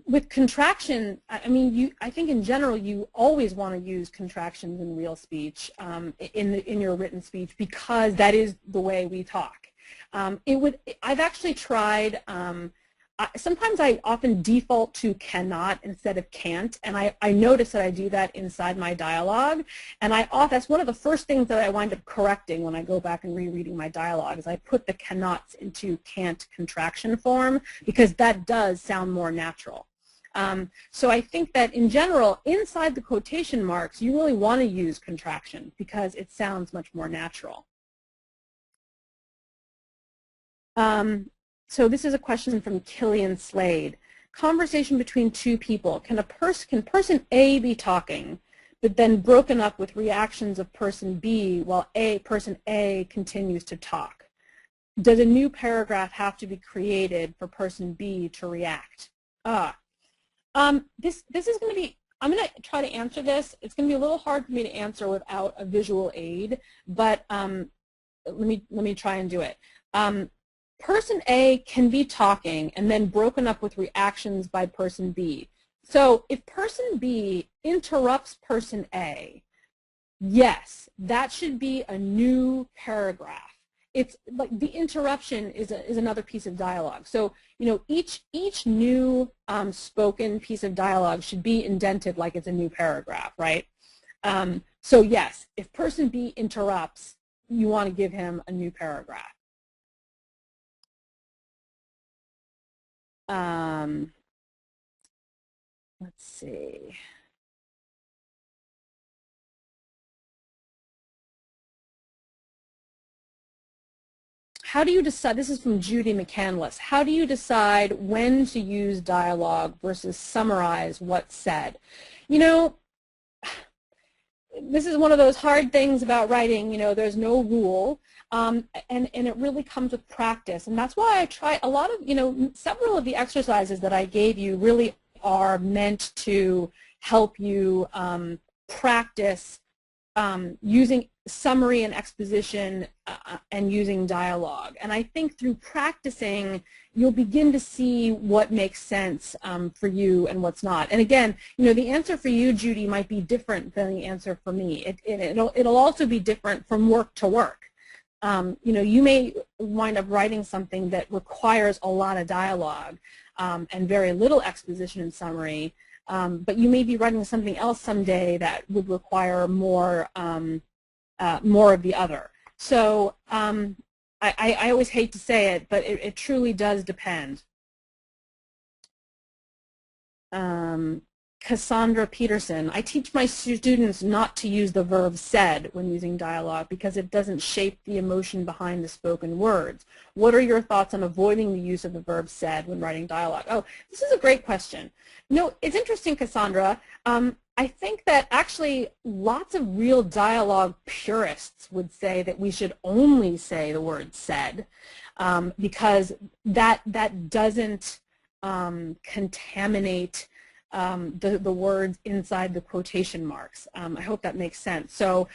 with contraction, I mean, I think in general you always want to use contractions in real speech, in your written speech, because that is the way we talk. I've actually tried. Sometimes I often default to cannot instead of can't, and I notice that I do that inside my dialogue, and that's one of the first things that I wind up correcting when I go back and rereading my dialogue, is I put the cannots into can't contraction form, because that does sound more natural. So I think that in general, inside the quotation marks, you really want to use contraction because it sounds much more natural. So this is a question from Killian Slade. Conversation between two people. Can person A be talking, but then broken up with reactions of person B while person A continues to talk? Does a new paragraph have to be created for person B to react? This is going to be, I'm going to try to answer this. It's going to be a little hard for me to answer without a visual aid, but let me try and do it. Person A can be talking and then broken up with reactions by person B. So if person B interrupts person A, yes, that should be a new paragraph. It's like the interruption is another piece of dialogue. So, you know, each new spoken piece of dialogue should be indented like it's a new paragraph, right? So yes, if person B interrupts, you want to give him a new paragraph. Let's see. How do you decide, this is from Judy McCandless, how do you decide when to use dialogue versus summarize what's said? You know, this is one of those hard things about writing, you know, there's no rule, and it really comes with practice, and that's why I try a lot of, you know, several of the exercises that I gave you really are meant to help you practice using summary and exposition and using dialogue. And I think through practicing, you'll begin to see what makes sense for you and what's not. And again, the answer for you, Judy, might be different than the answer for me. It'll also be different from work to work. You may wind up writing something that requires a lot of dialogue and very little exposition and summary, but you may be writing something else someday that would require more of the other. So I always hate to say it, but it truly does depend. Cassandra Peterson, I teach my students not to use the verb said when using dialogue because it doesn't shape the emotion behind the spoken words. What are your thoughts on avoiding the use of the verb said when writing dialogue? Oh, this is a great question. It's interesting, Cassandra. I think that actually lots of real dialogue purists would say that we should only say the word said because that doesn't contaminate the words inside the quotation marks. I hope that makes sense. So,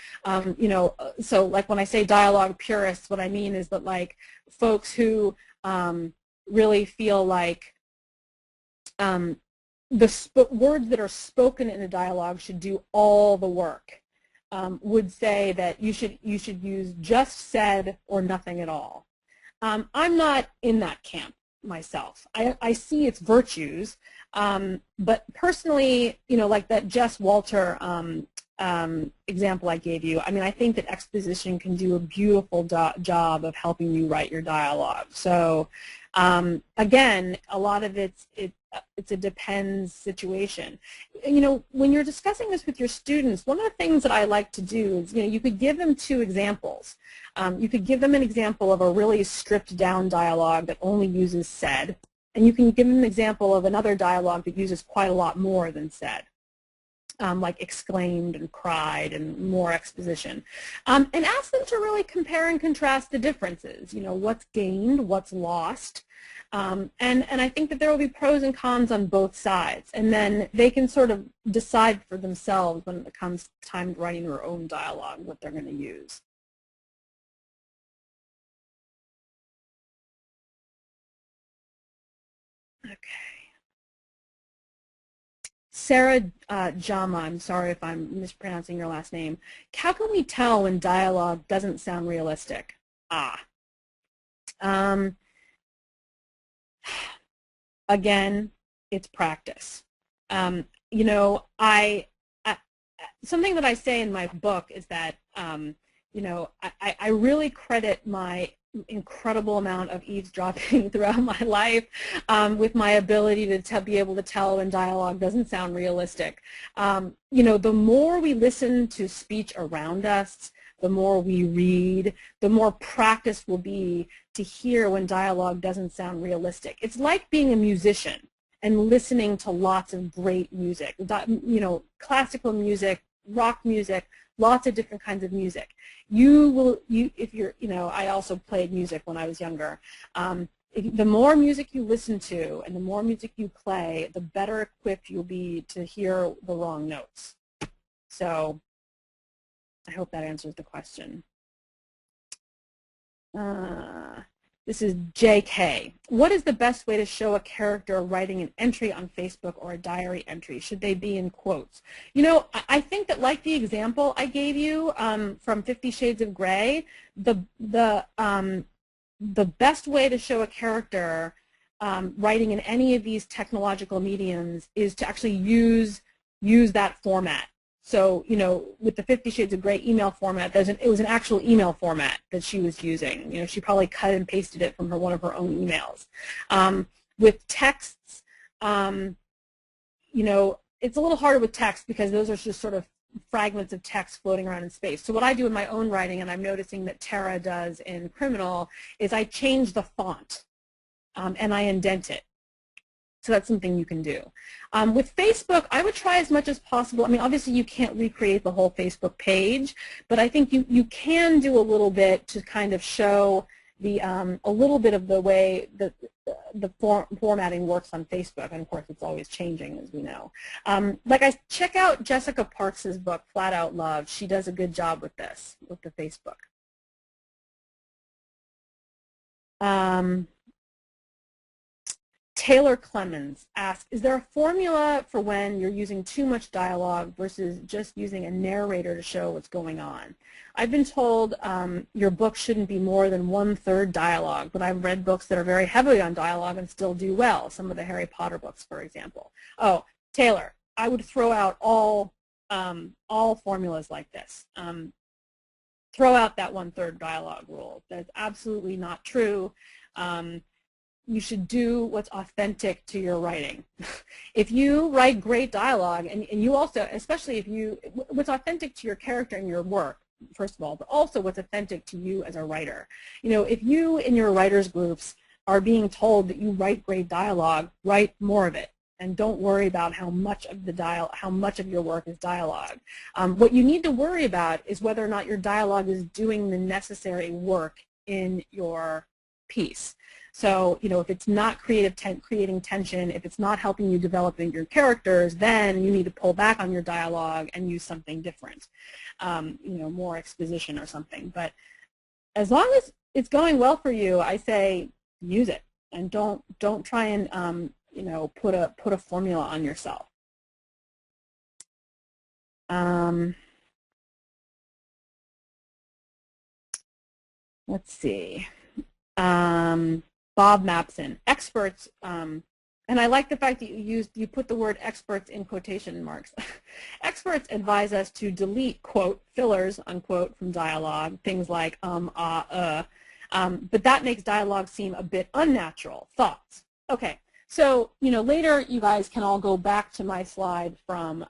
so like when I say dialogue purists, what I mean is that like folks who really feel like the words that are spoken in a dialogue should do all the work, would say that you should use just said or nothing at all. I'm not in that camp myself. I see its virtues, but personally, like that Jess Walter example I gave you, I mean, I think that exposition can do a beautiful job of helping you write your dialogue. So again, a lot of it's a depends situation. When you're discussing this with your students, one of the things that I like to do is, you could give them two examples. You could give them an example of a really stripped down dialogue that only uses said, and you can give them an example of another dialogue that uses quite a lot more than said, like exclaimed and cried and more exposition. And ask them to really compare and contrast the differences, what's gained, what's lost. And I think that there will be pros and cons on both sides, and then they can sort of decide for themselves when it comes time to writing their own dialogue what they're going to use. Okay. Sarah Jama, I'm sorry if I'm mispronouncing your last name. How can we tell when dialogue doesn't sound realistic? Again, it's practice. Something that I say in my book is that, I really credit my incredible amount of eavesdropping throughout my life with my ability to be able to tell when dialogue doesn't sound realistic. The more we listen to speech around us, the more we read, the more practice will be to hear when dialogue doesn't sound realistic. It's like being a musician and listening to lots of great music, classical music, rock music, lots of different kinds of music. I also played music when I was younger. The more music you listen to and the more music you play, the better equipped you'll be to hear the wrong notes. So I hope that answers the question. This is JK. What is the best way to show a character writing an entry on Facebook or a diary entry? Should they be in quotes? I think that like the example I gave you from 50 Shades of Grey, the best way to show a character writing in any of these technological mediums is to actually use that format. So, with the 50 Shades of Grey email format, it was an actual email format that she was using. She probably cut and pasted it from one of her own emails. With texts, it's a little harder with text because those are just sort of fragments of text floating around in space. So what I do in my own writing, and I'm noticing that Tara does in Criminal, is I change the font and I indent it. So that's something you can do. With Facebook, I would try as much as possible. I mean, obviously you can't recreate the whole Facebook page, but I think you can do a little bit to kind of show the a little bit of the way that formatting works on Facebook, and of course it's always changing, as we know. Check out Jessica Parks's book, Flat Out Love. She does a good job with this, with the Facebook. Taylor Clemens asks, is there a formula for when you're using too much dialogue versus just using a narrator to show what's going on? I've been told your book shouldn't be more than 1/3 dialogue, but I've read books that are very heavily on dialogue and still do well, some of the Harry Potter books, for example. Oh, Taylor, I would throw out all formulas like this. Throw out that 1/3 dialogue rule. That's absolutely not true. You should do what's authentic to your writing. If you write great dialogue, and you also, especially if you, what's authentic to your character and your work, first of all, but also what's authentic to you as a writer. You know, if you in your writers groups are being told that you write great dialogue, write more of it. And don't worry about how much of your work is dialogue. What you need to worry about is whether or not your dialogue is doing the necessary work in your piece. So, you know, if it's not creating tension, if it's not helping you develop your characters, then you need to pull back on your dialogue and use something different, you know, more exposition or something. But as long as it's going well for you, I say use it, and don't try and you know, put a formula on yourself. Let's see. Bob Mapson, experts, and I like the fact that you put the word experts in quotation marks. Experts advise us to delete, quote, fillers, unquote, from dialogue, things like but that makes dialogue seem a bit unnatural. Thoughts? Okay, so, you know, later you guys can all go back to my slide from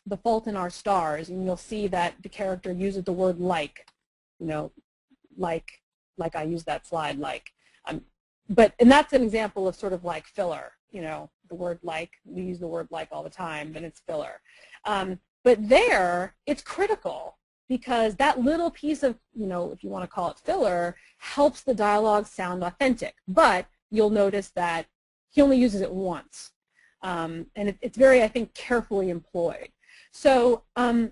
The Fault in Our Stars, and you'll see that the character uses the word like, you know, like I use that slide, like. And that's an example of sort of like filler, you know, the word like, we use the word like all the time, but it's filler. But there, it's critical, because that little piece of, you know, if you want to call it filler, helps the dialogue sound authentic. But you'll notice that he only uses it once. And it's very, I think, carefully employed. So I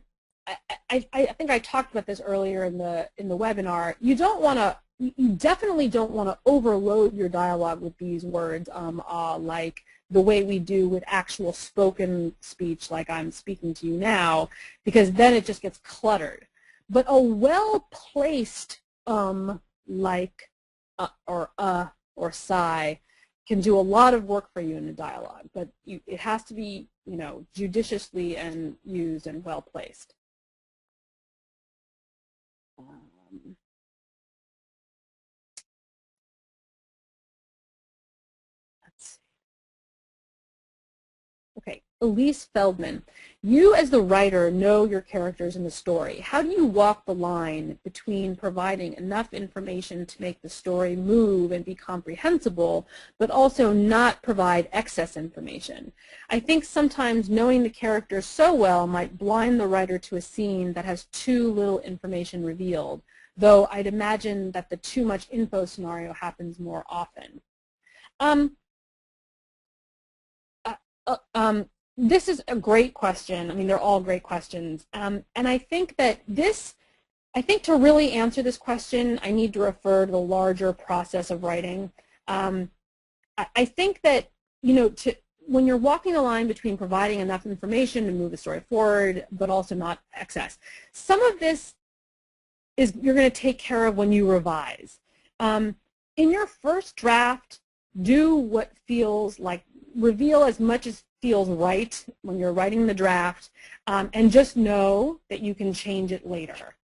think I talked about this earlier in the webinar. You definitely don't want to overload your dialogue with these words, like the way we do with actual spoken speech, like I'm speaking to you now, because then it just gets cluttered. But a well-placed like, or sigh can do a lot of work for you in the dialogue, but it has to be, you know, judiciously and used and well-placed. Okay, Elise Feldman, you as the writer know your characters in the story. How do you walk the line between providing enough information to make the story move and be comprehensible, but also not provide excess information? I think sometimes knowing the characters so well might blind the writer to a scene that has too little information revealed, though I'd imagine that the too much info scenario happens more often. This is a great question. I mean, they're all great questions. And I think that to really answer this question, I need to refer to the larger process of writing. I think that, you know, when you're walking the line between providing enough information to move the story forward, but also not excess, some of this is you're going to take care of when you revise. In your first draft, do what feels like, reveal as much as feels right when you're writing the draft, and just know that you can change it later.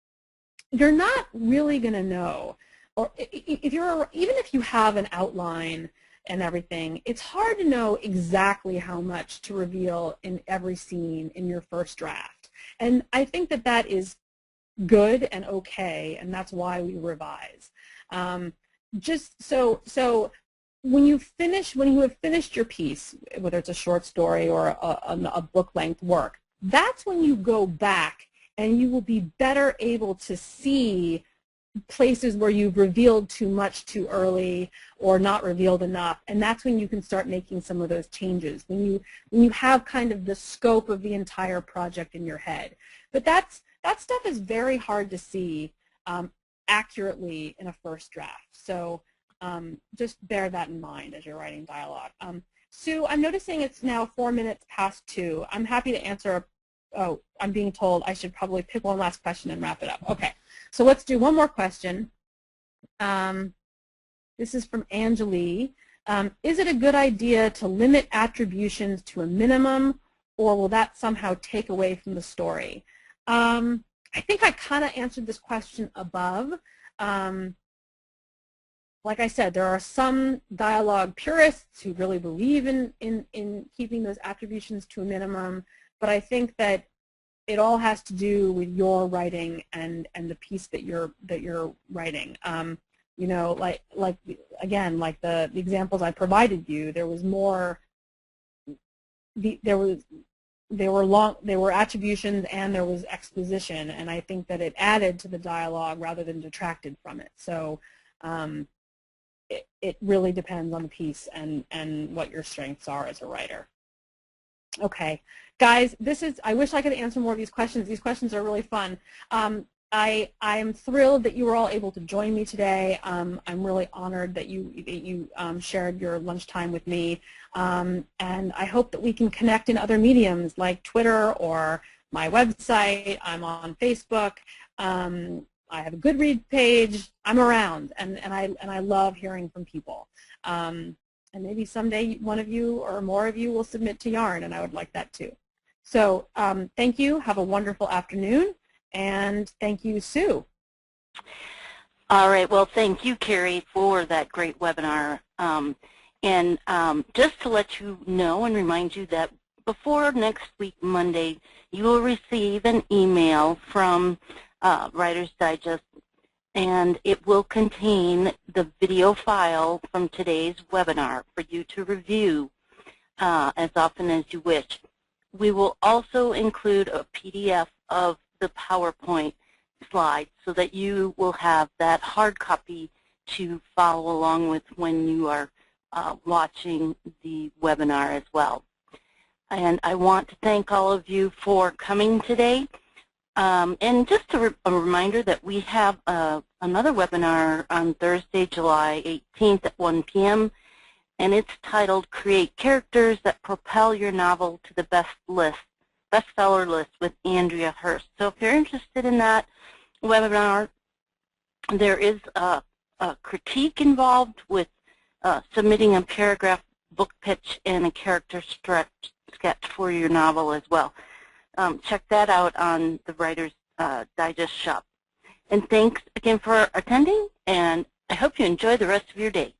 You're not really going to know, or even if you have an outline and everything, it's hard to know exactly how much to reveal in every scene in your first draft. And I think that that is good and okay, and that's why we revise. Just so when you have finished your piece, whether it's a short story or a book-length work, that's when you go back and you will be better able to see places where you've revealed too much too early or not revealed enough, and that's when you can start making some of those changes, when you have kind of the scope of the entire project in your head. But that stuff is very hard to see accurately in a first draft, so just bear that in mind as you're writing dialogue. Sue, I'm noticing it's now 4 minutes past 2. I'm happy to answer. Oh, I'm being told I should probably pick one last question and wrap it up. Okay, so let's do one more question. This is from Angelie. Is it a good idea to limit attributions to a minimum, or will that somehow take away from the story? I think I kind of answered this question above. Like I said, there are some dialogue purists who really believe in keeping those attributions to a minimum, but I think that it all has to do with your writing and the piece that you're writing. You know, like again, like the examples I provided you, there was more. There were attributions and there was exposition, and I think that it added to the dialogue rather than detracted from it. So it really depends on the piece and what your strengths are as a writer. Okay, guys, I wish I could answer more of these questions. These questions are really fun. I am thrilled that you were all able to join me today. I'm really honored that you shared your lunchtime with me, and I hope that we can connect in other mediums like Twitter or my website. I'm on Facebook. I have a Goodreads page. I'm around, and I love hearing from people. And maybe someday one of you or more of you will submit to Yarn, and I would like that too. So thank you. Have a wonderful afternoon. And thank you, Sue. All right. Well, thank you, Carrie, for that great webinar. Just to let you know and remind you that before next week, Monday, you will receive an email from Writer's Digest, and it will contain the video file from today's webinar for you to review as often as you wish. We will also include a PDF of the PowerPoint slides so that you will have that hard copy to follow along with when you are watching the webinar as well. And I want to thank all of you for coming today. And just a reminder that we have another webinar on Thursday, July 18th at 1 p.m. and it's titled Create Characters That Propel Your Novel to the Bestseller List with Andrea Hurst. So if you're interested in that webinar, there is a critique involved with submitting a paragraph book pitch and a character sketch for your novel as well. Check that out on the Writer's Digest shop. And thanks again for attending, and I hope you enjoy the rest of your day.